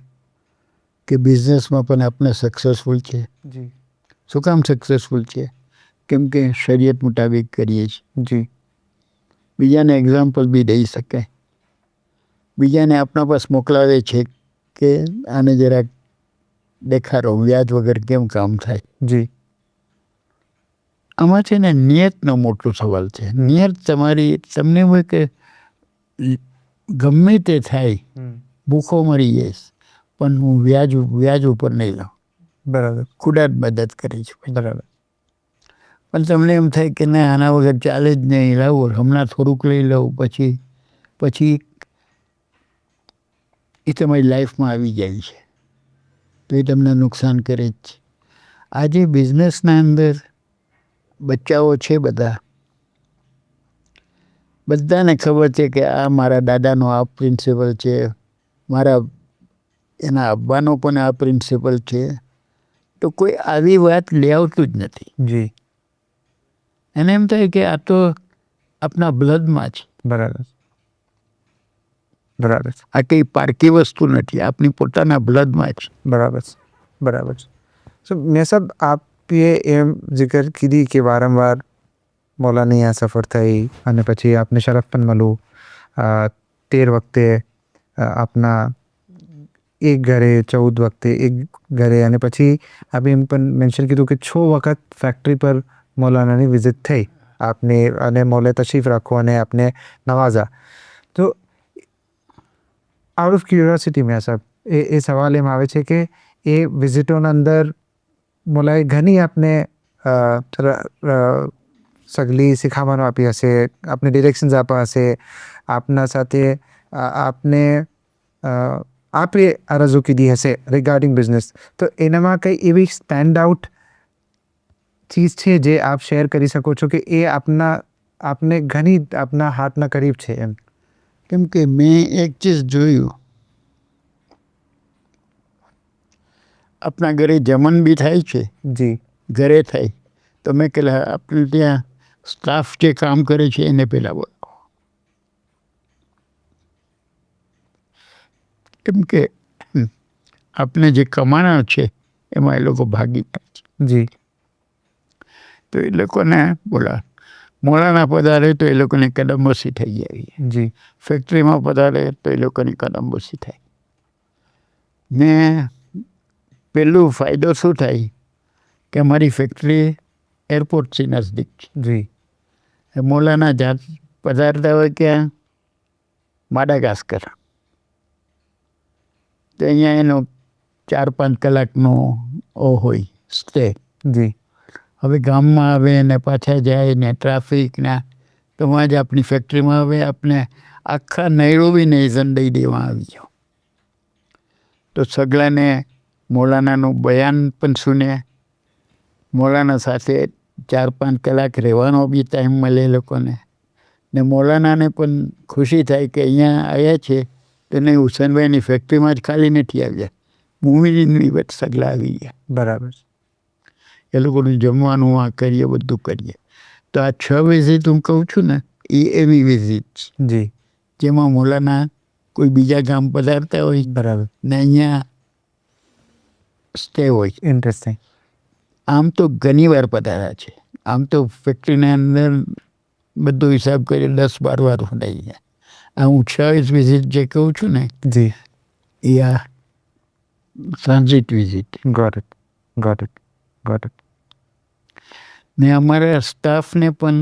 કે બિઝનેસમાં પણ આપણે સક્સેસફુલ છે. જી શું કામ સક્સેસફુલ છે? કેમ કે શરીયત મુતાબિક કરીએ છીએ. જી બીજાને એક્ઝામ્પલ બી દઈ શકાય. બીજાને આપણા પાસ મોકલાવે છે કે આને જરાક દેખાડો વ્યાજ વગર કેમ કામ થાય. જી આમાં છે ને નિયતનો મોટો સવાલ છે. નિયત તમારી તમને હોય કે ગમે તે થાય ભૂખો મરી જઈશ પણ હું વ્યાજ ઉપર નહીં લઉં. બરાબર ખુદા જ મદદ કરી છે. બરાબર પણ તમને એમ થાય કે ના આના વગર ચાલે જ નહીં, લાવો હમણાં થોડુંક લઈ લઉં પછી એ તમારી લાઈફમાં આવી જાય છે તો એ તમને નુકસાન કરે જ છે. આજે બિઝનેસના અંદર બચ્ચાઓ છે બધાને ખબર છે કે આ મારા દાદાનો આ પ્રિન્સિપલ છે, મારા એના અબ્બાનો પણ આ પ્રિન્સિપલ છે, તો કોઈ આવી વાત લઈ આવતું જ નથી. જી એને એમ થાય કે આ તો આપણા બ્લડમાં છે. બરાબર બરાબર આ કંઈ પારકી વસ્તુ નથી, આપણી પોતાના બ્લડમાં છે. બરાબર બરાબર. સો મેં સાહેબ આપે એમ જિક્ર કીધી કે વારંવાર મૌલાની આ સફર થઈ અને પછી આપને શરફ પણ મળ્યું 13 વખતે આપના એક ઘરે 14 વખતે એક ઘરે અને પછી આપે એમ પણ મેન્શન કીધું કે 6 વખત ફેક્ટરી પર મૌલાનાની વિઝિટ થઈ આપને અને મૌલે તશરીફ રાખો અને આપને નવાઝા. તો આઉટ ઓફ ક્યુરિયોસિટી મેં સાહેબ એ સવાલ એમ આવે છે કે એ વિઝિટોના અંદર મૌલાએ ઘણી આપને સગલી શીખામણો આપી હશે, આપને ડિરેક્શન્સ આપ્યા હશે, આપના સાથે આપને આપે અરજો કીધી હશે રિગાર્ડિંગ બિઝનેસ. તો એનામાં કંઈ એવી સ્ટેન્ડ આઉટ ચીજ છે જે આપ શેર કરી શકો છો કે એ આપને ઘણી આપના હાથના કરીબ છે એમ? કેમ કે મેં એક ચીજ જોયું, આપણા ઘરે જમણ બી થાય છે, જી ઘરે થાય તો મેં કહેલા આપણે ત્યાં સ્ટાફ જે કામ કરે છે એને પહેલાં બોલાવો. કેમ કે આપણે જે કમાણા છે એમાં એ લોકો ભાગીદાર છે. જી તો એ લોકોને બોલા મોલાના પધારે તો એ લોકોને કદમબસી થઈ જાય. જી ફેક્ટરીમાં પધારે તો એ લોકોની કદમબસી થાય. ને પેલું ફાયદો શું થાય કે અમારી ફેક્ટરી એરપોર્ટથી નજદીક છે. જી મોલાના જાત પધારતા હોય ક્યાં માડાગાસ્કર, તો અહીંયા એનો 4-5 કલાકનો હોય સ્ટે. જી હવે ગામમાં આવે ને પાછા જાય ને ટ્રાફિકના તો જ આપણી ફેક્ટરીમાં આવે આપણે આખા નૈરોબીને ઇઝન દઈ દેવા આવી જાઓ. તો સગલાને મૌલાનાનું બયાન પણ સુને, મૌલાના સાથે 4-5 કલાક રહેવાનો બી ટાઈમ મળે એ લોકોને, ને મૌલાનાને પણ ખુશી થાય કે અહીંયા આવ્યા છે તો નહીં હુસેનભાઈની ફેક્ટરીમાં જ ખાલી નથી આવ્યા, મૂવીની વચ્ચે સગલા આવી ગયા. બરાબર એ લોકોનું જમવાનું આ કરીએ બધું કરીએ. તો આ 6 વિઝિટ હું કહું છું ને એ એવી વિઝિટ જી જેમાં મૌલાના કોઈ બીજા ગામ પધારતા હોય બરાબર ને અહીંયા સ્ટે હોય. ઇન્ટરેસ્ટિંગ. આમ તો ઘણી વાર પધાર્યા છે, આમ તો ફેક્ટરીના અંદર બધો હિસાબ કરી 10-12 વાર ફરાઈ ગયા. આ હું 6 વિઝિટ જે કહું છું ને જી એ આ ટ્રાન્ઝિટ વિઝિટ. Got it. ને અમારા સ્ટાફને પણ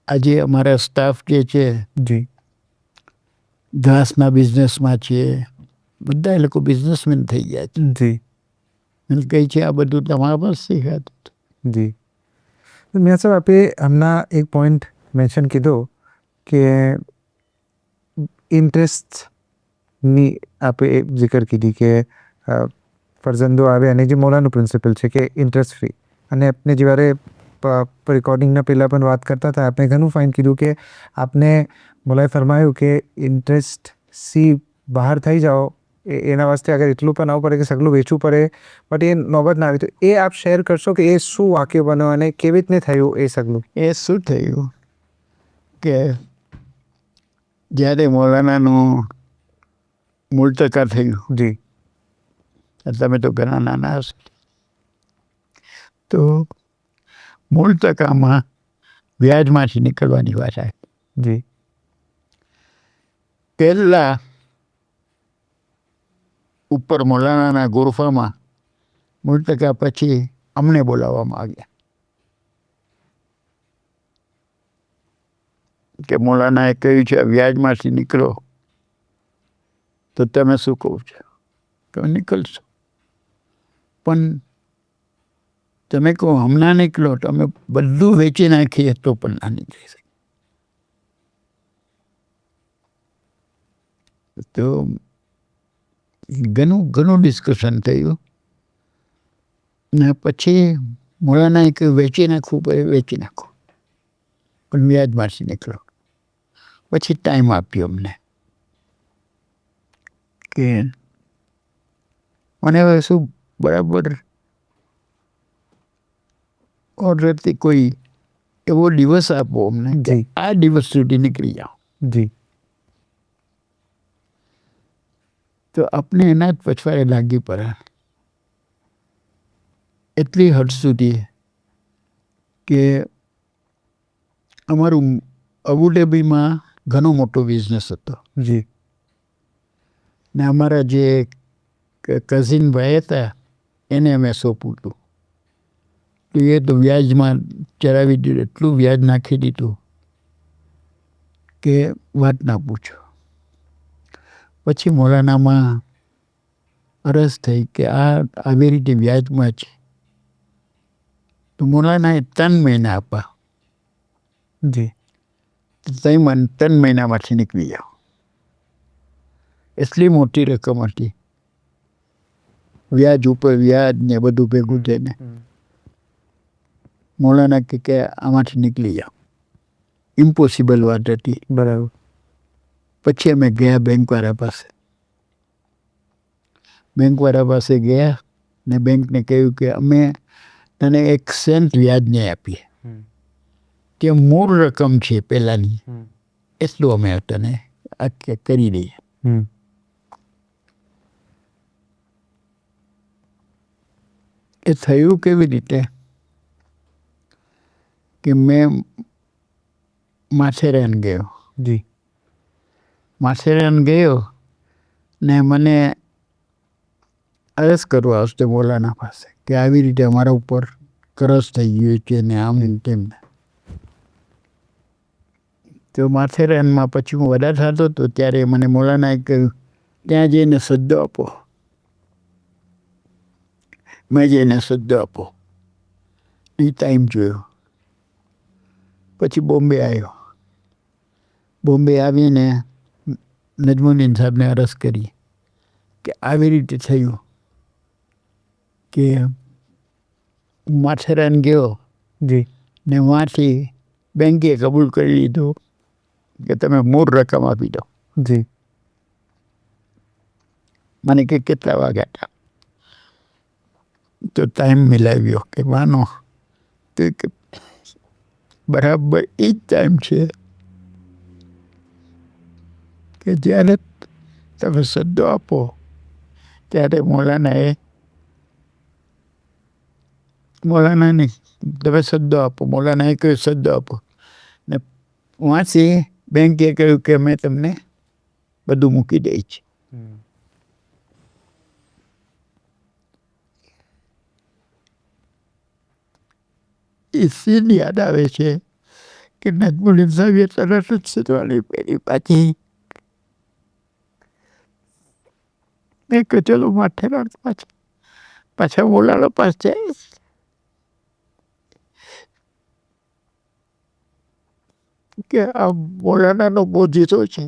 આજે અમારા સ્ટાફ જે છે જી ઘાસના બિઝનેસમાં છે, બધા એ લોકો બિઝનેસમેન થઈ ગયા છે. જી મને કહે છે આ બધું તમારા પાસે શીખાતું. જી મિયાં સાહેબ આપે હમણાં એક પોઈન્ટ મેન્શન કીધો કે ઇન્ટરેસ્ટની આપે જિકર કીધી કે ફરજંદો આવે અને જે મૌલાનું પ્રિન્સિપલ છે કે ઇન્ટરેસ્ટ ફ્રી, અને આપણે જ્યારે રેકોર્ડિંગના પહેલાં પણ વાત કરતા હતા આપણે ઘણું ફાઇન કીધું કે આપને મૌલાએ ફરમાયું કે ઇન્ટરેસ્ટ સી બહાર થઈ જાઓ એના વાસ્તે અગર એટલું પણ આવવું પડે કે સગલું વેચવું પડે બટ એ નોબત ના આવી. તો એ આપ શેર કરશો કે એ શું વાક્ય બન્યો અને કેવી રીતને થયું એ સગલું? એ શું થયું કે જ્યારે મૌલાનાનું મૂળતકા થયું, જી તમે તો ઘણા નાના હશો, તો મૂળતકામાં વ્યાજમાંથી નીકળવાની વાત આવી. જી પહેલા ઉપર મૌલાનાના ગુરફામાં મૂળતકા પછી અમને બોલાવવામાં આવ્યા કે મૌલાનાએ કહ્યું છે વ્યાજમાંથી નીકળો, તો તમે શું કહો છો? તો નીકળશો, પણ તમે કહો હમણાં નીકળો તો અમે બધું વેચી નાખીએ તો પણ ના નીકળી શકે. તો ઘણું ડિસ્કશન થયું ને પછી મૌલાનાએ કહ્યું વેચી નાખવું પડે, વેચી નાખો, પણ વ્યાજમાંથી નીકળો. પછી ટાઈમ આપ્યો અમને કે મને હવે શું બરાબર ઓર્ડરથી કોઈ એવો દિવસ આપો અમને કે આ દિવસ સુધી નીકળી જાઓ. જી તો આપણે એના જ પછવાડે લાગી પડે એટલી હદ સુધી કે અમારું અબુધાબીમાં ઘણો મોટો બિઝનેસ હતો. જી ને અમારા જે કઝિન ભાઈ હતા એને અમે સોંપ્યું હતું. તો એ તો વ્યાજમાં ચડાવી દીધું, એટલું વ્યાજ નાખી દીધું કે વાત ના પૂછો. પછી મૌલાનામાં અરજ થઈ કે આ આવી રીતે વ્યાજમાં છે. તો મૌલાનાએ 3 મહિના આપા. જી 3 મહિનામાંથી નીકળી જાઓ. એટલી મોટી રકમ હતી, વ્યાજ ઉપર વ્યાજ ને બધું ભેગું થઈને. મૌલાના કે આમાંથી નીકળી જાઓ. ઇમ્પોસિબલ વાત હતી. બરાબર. પછી અમે ગયા બેંકવાળા પાસે. બેંકવાળા પાસે ગયા ને બેંકને કહ્યું કે અમે તને 1 સેન્ટ વ્યાજ નહીં આપીએ, તે મૂળ રકમ છે પહેલાંની, એટલું અમે તને કરી દઈએ. એ થયું કેવી રીતે કે મેં માથેરાન ગયો. જી માથેરાન ગયો ને મને અરજ કરવા હસ્તે મૌલાના પાસે કે આવી રીતે અમારા ઉપર કરજ થઈ ગયું છે ને આમ તેમ. તો માથેરાનમાં પછી હું વડા થતો હતો ત્યારે મને મૌલાનાએ કહ્યું ત્યાં જઈને સદ્દો આપો. મેં જઈને સદ્દો આપો. એ ટાઈમ જોયો. પછી બોમ્બે આવ્યો. બોમ્બે આવીને નજમુદ્દીન સાહેબને અરજ કરી કે આવી રીતે થયું કે માથેરાન ગયો. જી ને વાંથી બેંકે કબૂલ કરી લીધું કે તમે મૂળ રકમ આપી દો. જી મને કે કેટલા વાગ્યા હતા? તો ટાઈમ મિલાવ્યો કે માનો તો કે બરાબર એ જ ટાઈમ છે કે જ્યારે તમે સદ્દો આપો ત્યારે મૌલાનાને તમે સદ્દો આપો. મૌલાનાએ કહ્યું સદ્દો આપો ને વાંચી બેંકે કહ્યું કે અમે તમને બધું મૂકી દઈ છે. એ સીન યાદ આવે છે કે નજમુદ્દીન સાહેબે તરત જ સદવાની પેલી પાછી મેં કહ્યું ચલો માથેરાન પાછા મૌલાના પાસે કે આ મૌલાનાનો મોજીતો છે.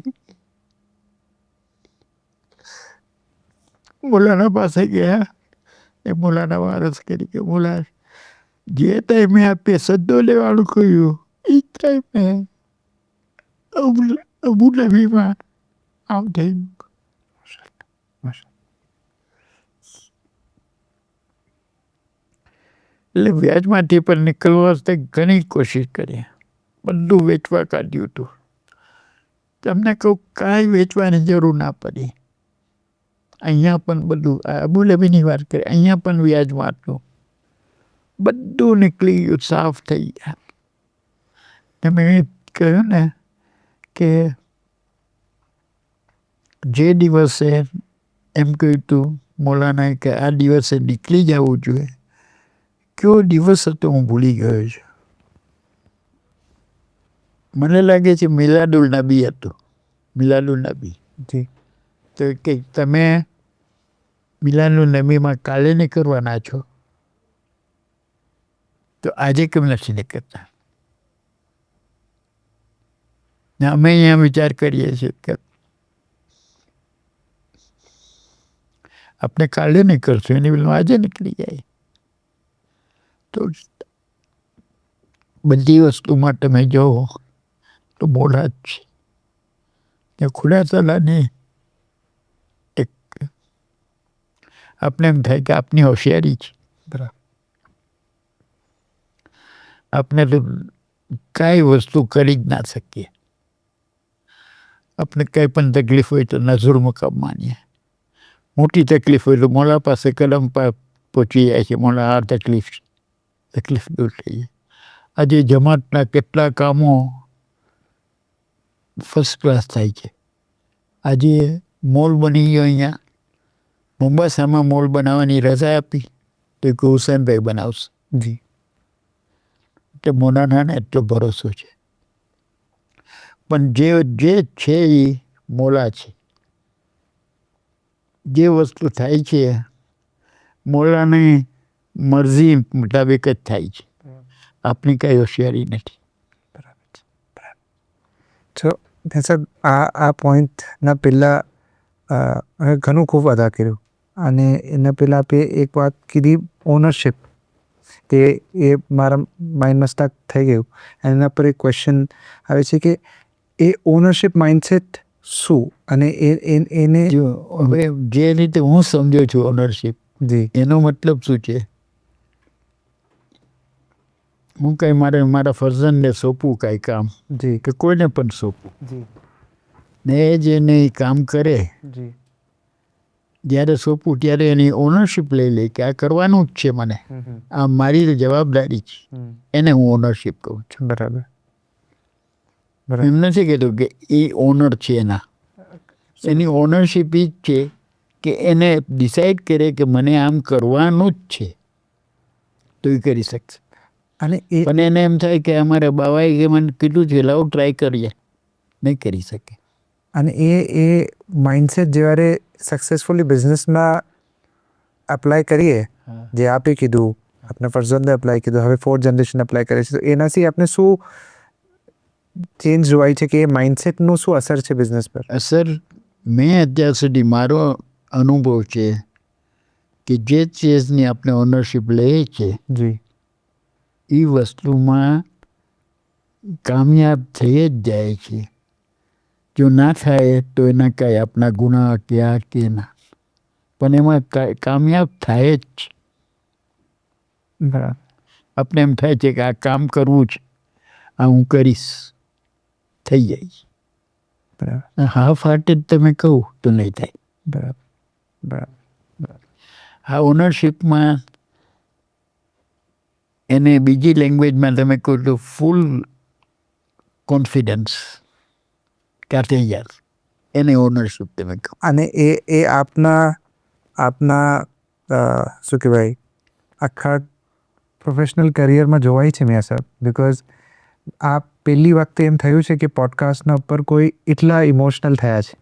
મૌલાના પાસે ગયા એ મૌલાના અરજ કરી કે મૌલાના જે ટાઈમે આપે સદ્દો લેવાનું કહ્યું એ ટાઈમે અબુધાબીમાં આમ થયું. એટલે વ્યાજમાંથી પણ નીકળવા ઘણી કોશિશ કરી. બધું વેચવા કાઢ્યું હતું. તમને કહું કાંઈ વેચવાની જરૂર ના પડી. અહીંયા પણ બધું અબુધાબીની વાત કરીએ, અહીંયા પણ વ્યાજ મારતું, બધું નીકળી ગયું, સાફ થઈ ગયા. ને મેં કહ્યું ને કે જે દિવસે એમ કહ્યું તું મોલાનાએ કે આ દિવસે નીકળી જવું જોઈએ, કયો દિવસ હતો હું ભૂલી ગયો છું. મને લાગે છે મિલાદુલ નબી હતું, મિલાદુલ નબી. જી. તો કે તમે મિલાદુલ નબીમાં કાલે નીકળવાના છો, તો આજે કેમ નથી નીકળતા? ને અમે અહીંયા વિચાર કરીએ છીએ કે આપણે કાલે નીકળશું, એની બદલે આજે નીકળી જાય. તો બધી વસ્તુમાં તમે જોવો તો મોડા જ છે. ને ખુદા તાલાની એક આપણે એમ થાય કે આપની હોશિયારી છે. બરાબર. આપણે તો કાંઈ વસ્તુ કરી જ ના શકીએ. આપણે કંઈ પણ તકલીફ હોય તો નજર મુકામ માનીએ. મોટી તકલીફ હોય તો મોલા પાસે કદમ પહોંચી જાય છે, મોલા આ તકલીફ છે, તકલીફ દૂર થઈ જાય. આજે જમાતના કેટલા કામો ફર્સ્ટ ક્લાસ થાય છે. આજે મોલ બની ગયો, અહીંયા મોમ્બાસામાં મોલ બનાવવાની રજા આપી તો કે હુસેનભાઈ બનાવશે. જી. એટલે મોલાનાને એટલો ભરોસો છે. પણ જે છે એ મોલા છે. જે વસ્તુ થાય છે મોલાની મરજી મુતાબિક જ થાય છે. આપણી કાંઈ હોશિયારી નથી. તો સર આ પોઈન્ટના પહેલાં ઘણું ખૂબ અદા કર્યું, અને એના પહેલાં આપે એક વાત કીધી ઓનરશિપ, કે એ મારા માઇન્ડમાં સ્ટક થઈ ગયું. એના પર એક ક્વેશ્ચન આવે છે કે એ ઓનરશિપ માઇન્ડસેટ શું, અને એને જો હવે જે રીતે હું સમજ્યો છું ઓનરશિપ, જી એનો મતલબ શું છે? હું કંઈ મારા ફરજનને સોંપું કાંઈ કામ, જી કે કોઈને પણ સોંપું, જી ને એ જેને કામ કરે જી જ્યારે સોંપું ત્યારે એની ઓનરશિપ લઈ લે કે આ કરવાનું જ છે, મને આ મારી જવાબદારી છે, એને હું ઓનરશિપ કહું છું. બરાબર. એમ નથી કહેતો કે એ ઓનર છે એની ઓનરશિપ એ જ છે કે એને ડિસાઈડ કરે કે મને આમ કરવાનું જ છે તો એ કરી શકશે. અને એ પણ એને એમ થાય કે અમારા બાવાએ કે મને કીધું છે લાવો ટ્રાય કરીએ, નહીં કરી શકે. અને એ માઇન્ડસેટ જ્યારે સક્સેસફુલી બિઝનેસમાં અપ્લાય કરીએ, જે આપે કીધું, આપણે ફરજંદે અપ્લાય કીધું, હવે 4th જનરેશન અપ્લાય કરે છે, તો એનાથી આપણે શું ચેન્જ જોવાય છે, કે એ માઇન્ડસેટનું શું અસર છે બિઝનેસ પર? અસર મેં અત્યાર સુધી મારો અનુભવ છે કે જે ચીજની આપણે ઓનરશિપ લઈએ છીએ જી એ વસ્તુમાં કામયાબ થઈ જ જાય છે. જો ના થાય તો એના કાંઈ આપણા ગુના ક્યાં કે ના, પણ એમાં કામયાબ થાય જ છે. બરાબર. આપણે એમ થાય છે કે આ કામ કરવું છે, આ હું કરીશ, થઈ જાય. બરાબર. હાફ હાર્ટેડ તમે કહું તો નહીં થાય. બરાબર. બરાબર. આ ઓનરશિપમાં એને બીજી લેંગ્વેજમાં તમે કહો તો ફૂલ કોન્ફિડન્સ કે થઈ જાય, એને ઓનરશિપ તમે કહો. અને એ આપના શું કહેવાય, આખા પ્રોફેશનલ કરિયરમાં જોવાય છે મેં સર, બિકોઝ આ પહેલી વખતે એમ થયું છે કે પોડકાસ્ટના ઉપર કોઈ એટલા ઇમોશનલ થયા છે,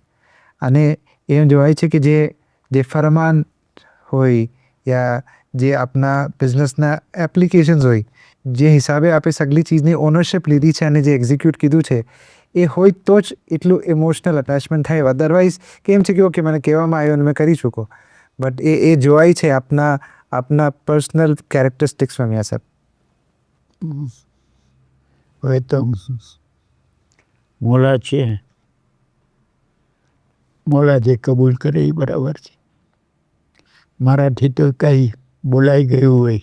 અને એમ જોવાય છે કે જે ફરમાન હોય યા જે આપના બિઝનેસના એપ્લિકેશન્સ હોય, જે હિસાબે આપે સગલી ચીજની ઓનરશિપ લીધી છે અને જે એક્ઝિક્યુટ કીધું છે એ હોય તો જ એટલું ઇમોશનલ અટેચમેન્ટ થાય. અદરવાઇઝ કેમ છે કે ઓકે મને કહેવામાં આવ્યો અને મેં કરી ચૂકો, બટ એ જોવાય છે આપના પર્સનલ કેરેક્ટરિસ્ટિક્સમાં મેં સર. હવે તો મોલા છે, મોલા જે કબૂલ કરે એ બરાબર છે. મારાથી તો કંઈ બોલાઈ ગયું હોય,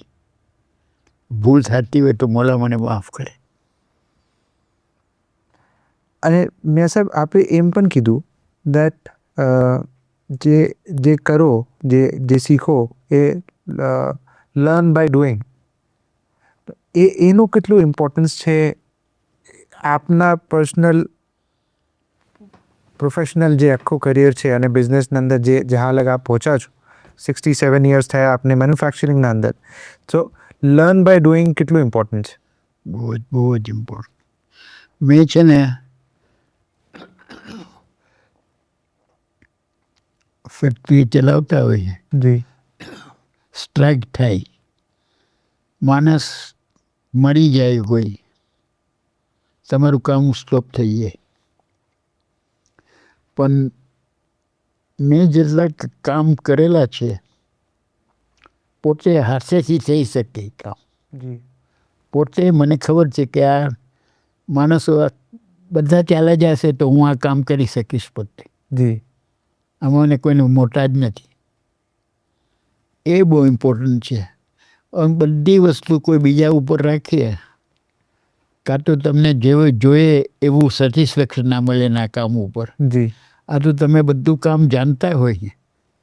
ભૂલ થતી હોય તો મોલા મને માફ કરે. અને મેં સાહેબ આપે એમ પણ કીધું દેટ જે કરો જે શીખો એ લર્ન બાય ડુઈંગ, એનું કેટલું ઇમ્પોર્ટન્સ છે આપના પર્સનલ પ્રોફેશનલ જે આખું કરિયર છે અને બિઝનેસના અંદર જે જ્યાં લગ આપ પહોંચ્યા છો, 67 યર્સ થયા આપને મેન્યુફેક્ચરિંગના અંદર, તો લર્ન બાય ડુઈંગ કેટલું ઇમ્પોર્ટન્ટ છે? બહુ જ ઇમ્પોર્ટન્ટ. મેં છે ને ફેક્ટરી ચલાવતા હોઈએ, જી સ્ટ્રાઇક થાય, માણસ મરી જાય, કોઈ તમારું કામ સ્ટોપ થઈ જાય. પણ મેં જેટલા કામ કરેલા છે પોતે હાથેથી થઈ શકે કામ. જી પોતે મને ખબર છે કે આ માણસો બધા ચાલ્યા જશે તો હું આ કામ કરી શકીશ પોતે. જી આમાં કોઈને મોટા જ નથી. એ બહુ ઇમ્પોર્ટન્ટ છે. બધી વસ્તુ કોઈ બીજા ઉપર રાખીએ કાં તો તમને જેવું જોઈએ એવું સેટિસ્ફેક્શન ના મળે ના કામ ઉપર. જી આ તો તમે બધું કામ જાણતા હોય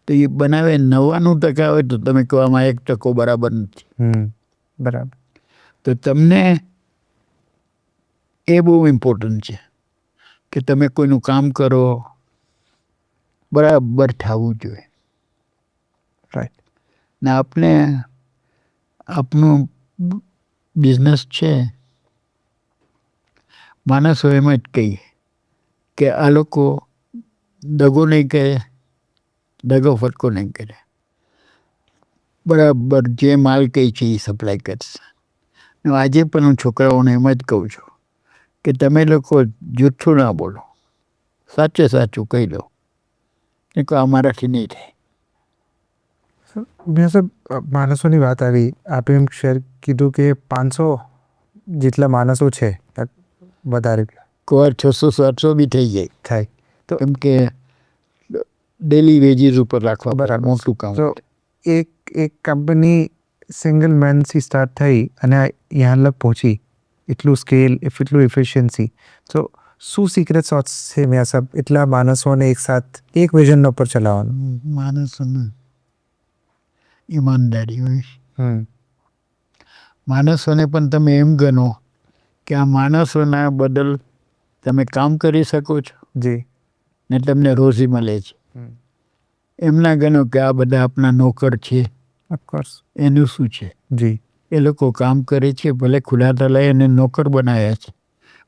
તો એ બનાવે 99% હોય તો તમે કહો આમાં 1% બરાબર નથી. બરાબર. તો તમને એ બહુ ઇમ્પોર્ટન્ટ છે કે તમે કોઈનું કામ કરો બરાબર થવું જોઈએ. રાઈટ. ને આપણે આપણું બિઝનેસ છે, માણસો એમ જ કહીએ કે આ લોકો દગો નહીં કરે, દગો ફટકો નહીં કરે, બરાબર જે માલ કહે છે એ સપ્લાય કરશે. આજે પણ હું છોકરાઓને એમ જ કહું છું કે તમે લોકો જૂઠું ના બોલો, સાચે સાચું કહી દો, એ કહો અમારાથી નહીં થાય. મેં સાહેબ માણસોની વાત આવી, આપે એમ શેર કીધું કે 500 જેટલા માણસો છે, વધારે કોઈ 600-700 બી થઈ જાય થાય તો કેમ કે ડેલી વેજીસ ઉપર રાખવા બરાબર. મોટું કામ. તો એક કંપની સિંગલ મેનથી સ્ટાર્ટ થઈ અને यहाँ લગ પહોંચી, એટલું સ્કેલ, એટલું એફિશિયન્સી, તો શું સિક્રેટ સોર્સ છે મેં સાહેબ એટલા માણસોને એક સાથ એક વિઝન ઉપર ચલાવવાનું? માણસોને ઈમાનદારી હોય. માણસોને પણ તમે એમ ગણો કે આ માણસોના બદલ તમે કામ કરી શકો છો જી ને તમને રોજી મળે છે. એમના ગણો કે આ બધા આપણા નોકર છે, ઓફકોર્સ. એનું શું છે? જી એ લોકો કામ કરે છે, ભલે ખુલ્લા તલાય અને નોકર બનાવ્યા છે,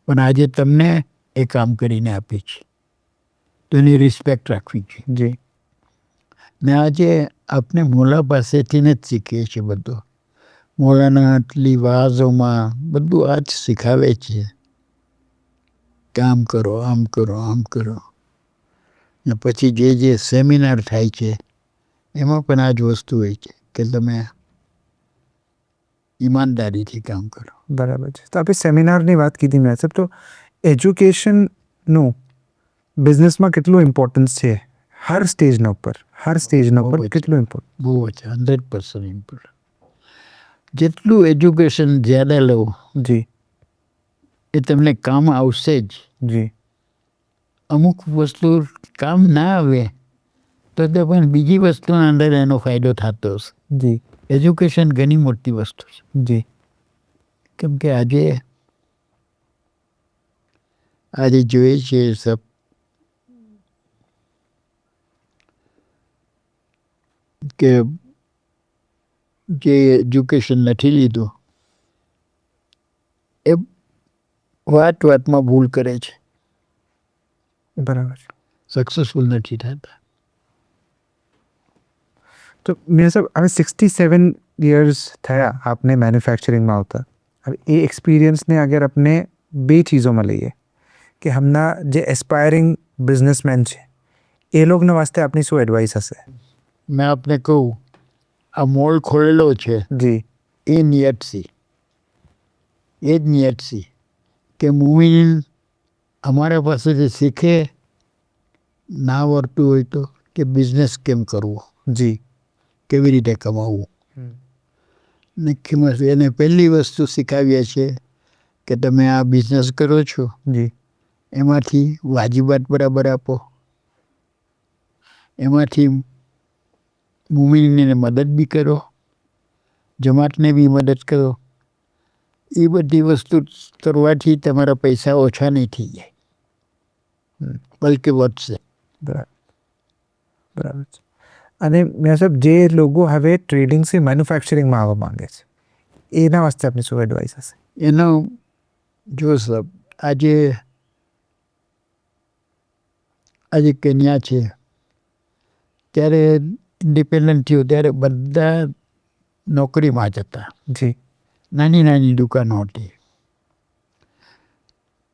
પણ આજે તમને એ કામ કરીને આપે છે તો એની રિસ્પેક્ટ રાખવી છે. જી ને આજે આપણે મોલા પાસેથી જ શીખીએ છીએ બધું. મોલાના આટલી વાઝોમાં બધું આ જ શીખાવે છે, કામ કરો, આમ કરો, આમ કરો. ને પછી જે સેમિનાર થાય છે એમાં પણ આ જ વસ્તુ હોય છે કે તમે ઈમાનદારીથી કામ કરો. બરાબર છે. તો આપણે સેમિનારની વાત કીધી મેં સાહેબ, તો એજ્યુકેશનનું બિઝનેસમાં કેટલું ઇમ્પોર્ટન્સ છે હર સ્ટેજના ઉપર કેટલું ઇમ્પોર્ટન્ટ? બહુ જ 100% ઇમ્પોર્ટન્ટ. જેટલું એજ્યુકેશન જ્યાદા લો જી એ તમને કામ આવશે જ. જી અમુક વસ્તુ કામ ના આવે તો પણ બીજી વસ્તુના અંદર એનો ફાયદો થતો હશે. જી એજ્યુકેશન ઘણી મોટી વસ્તુ છે. જી કેમ કે આજે જોઈએ છે સબ કે જે એજ્યુકેશન નથી લીધું એ વાતમાં ભૂલ કરે છે, બરાબર છે. સક્સેસફુલ નથી થતા. તો મેં સાહેબ હવે 67 યર્સ થયા આપને મેન્યુફેક્ચરિંગમાં આવતા. હવે એ એક્સપિરિયન્સને અગર આપણે બે ચીજોમાં લઈએ કે હમણાં જે એસ્પાયરિંગ બિઝનેસમેન છે એ લોકોના વાસ્તે આપની શું એડવાઇસ હશે? મેં આપને કહું આ મોલ ખોલેલો છે જી એ નિયતથી એ જ નિયતથી કે મૂવીન અમારા પાસેથી શીખે, ના આવડતું હોય તો કે બિઝનેસ કેમ કરવો, જી કેવી રીતે કમાવવું. નક્કીમાં એને પહેલી વસ્તુ શીખાવીએ છીએ કે તમે આ બિઝનેસ કરો છો જી એમાંથી વાજીબાત બરાબર આપો, એમાંથી મુમીનને મદદ બી કરો, જમાતને બી મદદ કરો. એ બધી વસ્તુ કરવાથી તમારા પૈસા ઓછા નહીં થઈ જાય, બલકે વધશે. બરાબર છે. અને મેં સાહેબ જે લોકો હવે ટ્રેડિંગથી મેન્યુફેક્ચરિંગમાં આવવા માંગે છે એના વાસ્તે આપની શું એડવાઇસ હશે? એનો જો સાહેબ આજે કેન્યા છે, ત્યારે ઇન્ડિપેન્ડન્ટ થયું ત્યારે બધા નોકરીમાં જ હતા. જી. નાની નાની દુકાનો હતી.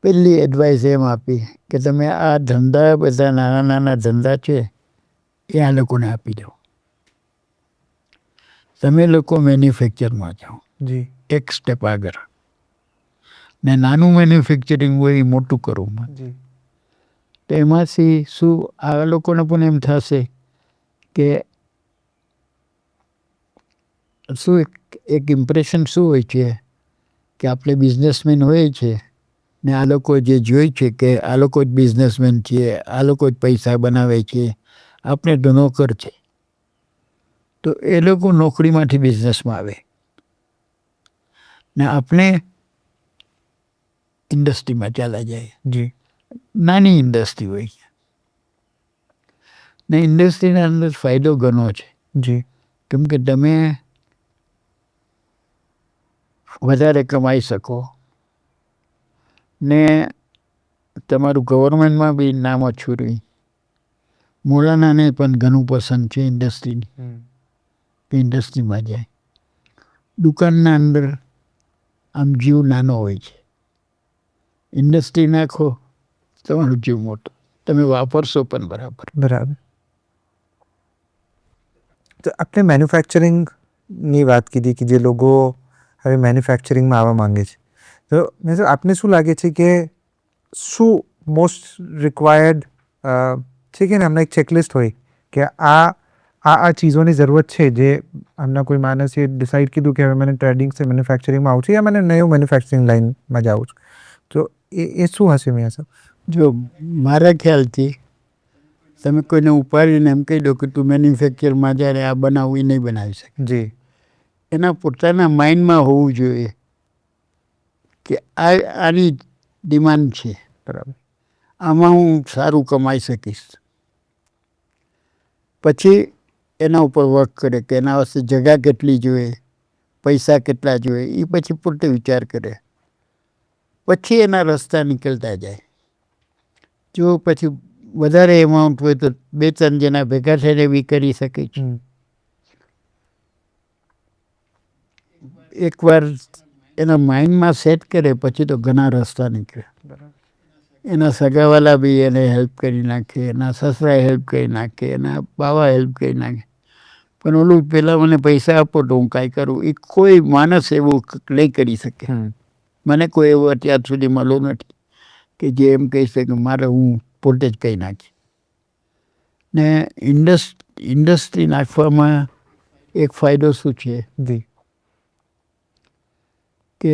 પહેલી એડવાઇસ એમ આપી કે તમે આ ધંધા, બધા નાના નાના ધંધા છે એ આ લોકોને આપી દો. તમે લોકો મેન્યુફેક્ચરમાં જાઓ. જી. એક સ્ટેપ આગળ. ને નાનું મેન્યુફેક્ચરિંગ હોય એ મોટું કરો. જી. તો એમાંથી શું આ લોકોને પણ એમ થશે કે શું એક ઇમ્પ્રેશન શું હોય છે કે આપણે બિઝનેસમેન હોય છે ને આ લોકો જે જોઈ છે કે આ લોકો જ બિઝનેસમેન છે, આ લોકો જ પૈસા બનાવે છે, આપણે તો નોકર છે. તો એ લોકો નોકરીમાંથી બિઝનેસમાં આવે ને આપણે ઇન્ડસ્ટ્રીમાં ચાલ્યા જાય. જી. નાની ઇન્ડસ્ટ્રી હોય ને ઇન્ડસ્ટ્રીના અંદર ફાયદો ઘણો છે. જી. કેમ કે તમે વધારે કમાઈ શકો ને તમારું ગવર્મેન્ટમાં બી નામ ઓછું રહી. મોલાનાને પણ ઘણું પસંદ છે ઇન્ડસ્ટ્રીની, કે ઇન્ડસ્ટ્રીમાં જાય. દુકાનના અંદર આમ જીવ નાનો હોય છે, ઇન્ડસ્ટ્રી નાખો તમારો જીવ મોટો, તમે વાપરશો પણ બરાબર. બરાબર. તો આપણે મેન્યુફેક્ચરિંગની વાત કીધી કે જે લોકો હવે મેન્યુફેક્ચરિંગમાં આવવા માંગે છે, તો આપને શું લાગે છે કે શું મોસ્ટ રિક્વાયર્ડ છે કે હમણાં એક ચેકલિસ્ટ હોય કે આ ચીज़ोની જરૂરત છે જે હમણાં કોઈ માણસે ડિસાઇડ કીધું કે હવે મને ટ્રેડિંગ से મેન્યુફેક્ચરિંગમાં આવું છું યા મને નયું મેન્યુફેક્ચરિંગ લાઇનમાં જાઉં છું, તો એ શું હશે? મેં સર જો મારા ખ્યાલથી તમે કોઈને ઉપાડીને એમ કહી દો કે તું મેન્યુફેક્ચરમાં જ્યારે આ બનાવું એ નહીં બનાવી શકે. જી. એના પોતાના માઇન્ડમાં હોવું જોઈએ કે આની ડિમાન્ડ છે, બરાબર. આમાં હું સારું કમાઈ શકીશ. પછી એના ઉપર વર્ક કરે કે એના વાસ્તે જગા કેટલી જોઈએ, પૈસા કેટલા જોઈએ, એ પછી પોતે વિચાર કરે. પછી એના રસ્તા નીકળતા જાય. જો પછી વધારે એમાઉન્ટ હોય તો 2-3 જણા ભેગા થઈને બી કરી શકે છે. એકવાર એના માઇન્ડમાં સેટ કરે પછી તો ઘણા રસ્તા નીકળે. એના સગાવાલા બી એને હેલ્પ કરી નાખે, એના સસરાએ હેલ્પ કરી નાખે, એના બાવા હેલ્પ કરી નાખે. પણ ઓલું પહેલાં મને પૈસા આપો તો હું કાંઈ કરું, એ કોઈ માણસ એવું નહીં કરી શકે. મને કોઈ એવો અત્યાર સુધી મળ્યો નથી કે જે એમ કહી શકે મારે હું પોતે જ કહી નાખી. ને ઇન્ડસ્ટ્રી નાખવામાં એક ફાયદો શું છે જી. કે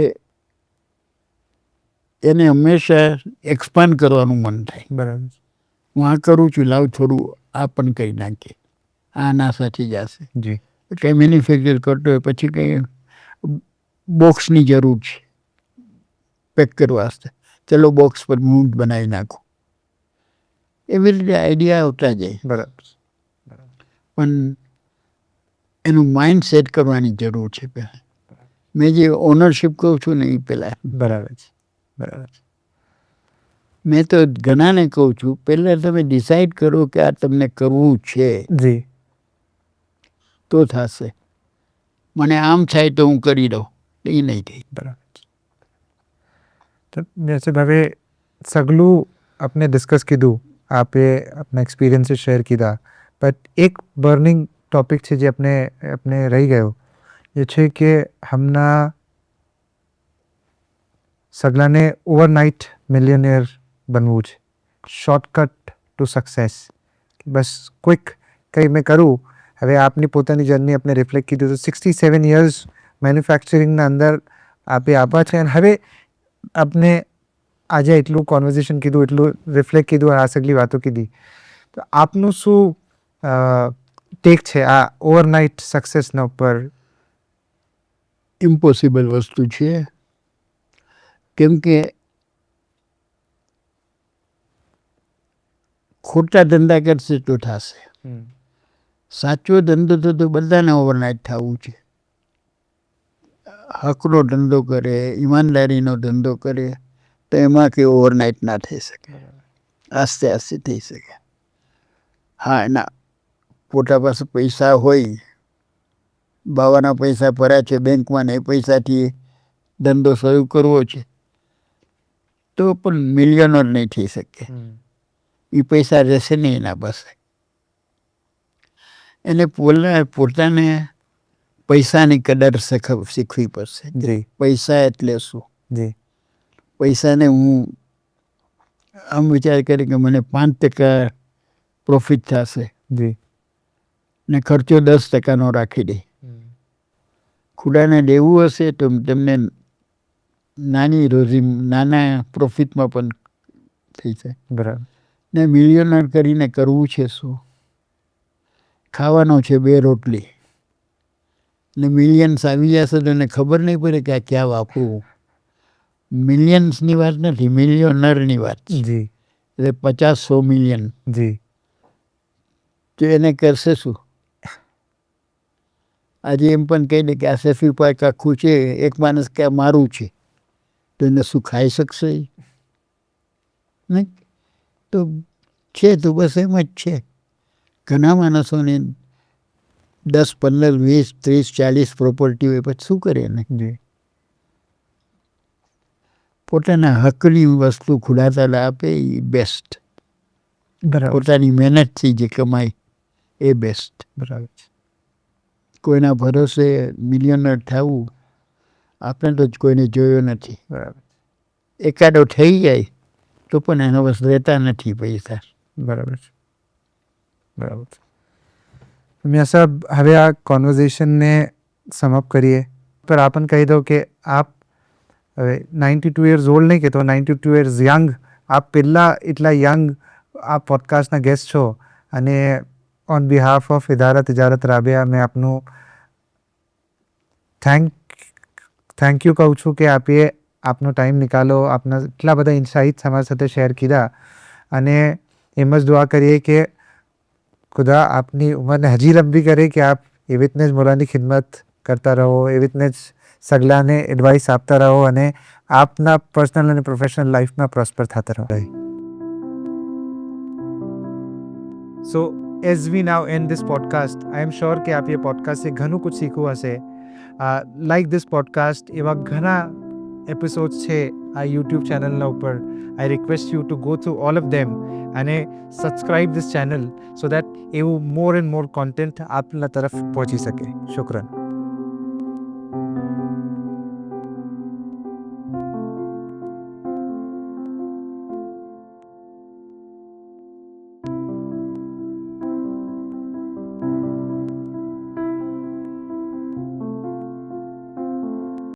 એને હંમેશા એક્સપાન્ડ કરવાનું મન થાય. બરાબર. હું આ કરું છું, લાવ થોડું આ પણ કહી નાખીએ, આ ના સાચી જશે. જી. કંઈ મેન્યુફેક્ચર કરતો હોય પછી કંઈ બોક્સની જરૂર છે પેક કરવા વાસ્તે, ચલો બોક્સ પર હું જ બનાવી નાખું. એવી રીતે આઈડિયા આવતા જાય. બરાબર. પણ એનું માઇન્ડ સેટ કરવાની જરૂર છે પહેલાં. મેં જે ઓનરશિપ કહું છું ને એ પહેલાં. બરાબર છે. બરાબર. મેં તો ઘણાને કહું છું પહેલાં તમે ડિસાઈડ કરો કે આ તમને કરવું છે. જી. તો થશે. મને આમ થાય તો હું કરી દઉં, એ નહીં થઈ. બરાબર. તો जैसे હવે સગલું આપને ડિસ્કસ કીધું, આપે આપના એક્સપિરિયન્સીસ શેર કીધા, બટ એક બર્નિંગ ટોપિક છે જે આપણે રહી ગયો, એ છે કે હમણાં સગલાને ઓવરનાઇટ મિલિયનેર બનવું છે, shortcut to success, bus quick કંઈ મેં કરું. હવે આપની પોતાની જર્ની આપણે રિફ્લેક્ટ કીધું તો 67 યર્સ મેન્યુફેક્ચરિંગના અંદર આપે આપ્યા છે અને હવે આપને આજે એટલું કોન્વર્ઝેશન કીધું, એટલું રિફ્લેક્ટ કીધું, આ સગલી વાતો કીધી, તો આપનું શું ટેક છે આ ઓવરનાઇટ સક્સેસના ઉપર? ઇમ્પોસિબલ વસ્તુ છે, કેમ કે ખોટા ધંધા કરશે તો થશે. સાચો ધંધો તો બધાને ઓવરનાઇટ થવું છે. હકનો ધંધો કરે, ઈમાનદારીનો ધંધો કરે તો એમાં કે ઓવરનાઇટ ના થઈ શકે, આસ્તે આસ્તે થઈ શકે. હા, એના પોતા પાસે પૈસા હોય, બાવાના પૈસા ભર્યા છે બેંકમાં ને એ પૈસાથી ધંધો શરૂ કરવો છે તો પણ મિલિયનર નહીં થઈ શકે. એ પૈસા રહેશે નહીં એના પાસે. એને પોતાને પૈસાની કદર શીખવી પડશે. પૈસા એટલે શું? પૈસાને હું આમ વિચાર કરી કે મને 5% પ્રોફિટ થશે ને ખર્ચો 10% રાખી દે. ખુદાને દેવું હશે તો તમને નાની રોજી નાના પ્રોફિટમાં પણ થઈ જાય. બરાબર. ને મિલિયનર કરીને કરવું છે શું? ખાવાનો છે 2 રોટલી ને મિલિયન્સ આવી જશે તો એને ખબર નહીં પડે કે આ ક્યાં વાપરવું. મિલિયન્સની વાત નથી, મિલિયનરની વાત. એટલે 50-100 મિલિયન. તો એને કરશે શું? આજે એમ પણ કહી દે કે આ સેફી પાર્ક આખું છે, એક માણસ કે મારું છે, તો એને શું ખાઈ શકશે? નહીં. તો છે તો બસ એમ જ છે. ઘણા માણસોને 10, 15, 20, 30, 40 પ્રોપર્ટી હોય, પછી શું કરે એને? પોતાના હકની વસ્તુ ખુલાસા આપે એ બેસ્ટ. પોતાની મહેનતથી જે કમાય એ બેસ્ટ. બરાબર. કોઈના ભરોસે મિલિયનર થવું આપણે તો કોઈને જોયો નથી. બરાબર. એકાદો થઈ જાય તો પણ એનો બસ રહેતા નથી પૈસા. બરાબર. બરાબર. મિયાં સાહેબ, હવે આ કોન્વર્ઝેશનને સમાપ્ત કરીએ. પર આપણ કહી દો કે આપ હવે 92 યર્સ ઓલ્ડ નહીં કહેતો, 92 યર્સ યંગ, આપ પહેલાં એટલા યંગ આ પોડકાસ્ટના ગેસ્ટ છો, અને ઓન બિહાફ ઓફ ઇદારા તિજારત રાબિયા મેં આપનું થેન્ક યુ કહું છું કે આપે આપનો ટાઈમ નિકાલો, આપના એટલા બધા ઇન્સાઇટ્સ અમારી સાથે શેર કર્યા, અને એમ જ દુઆ કરીએ કે ખુદા આપની ઉંમરને હજી લંબી કરે, કે આપ એવી રીતને જ મોલાની ખિદમત કરતા રહો, એવી રીતને જ સગલાને એડવાઇસ આપતા રહો, અને આપના પર્સનલ અને પ્રોફેશનલ લાઈફમાં પ્રોસ્પર થતા રહો. So as we now end this podcast, I am sure કે આપ એ પોડકાસ્ટથી ઘણું કુછ શીખવું હશે. લાઈક ધીસ પોડકાસ્ટ એવા ઘણા એપિસોડ્સ છે આ યુટ્યુબ ચેનલના ઉપર. I request you to go through all of them અને subscribe this channel so that એવું મોર એન્ડ મોર કોન્ટેન્ટ આપના તરફ પહોંચી શકે. શુક્રન.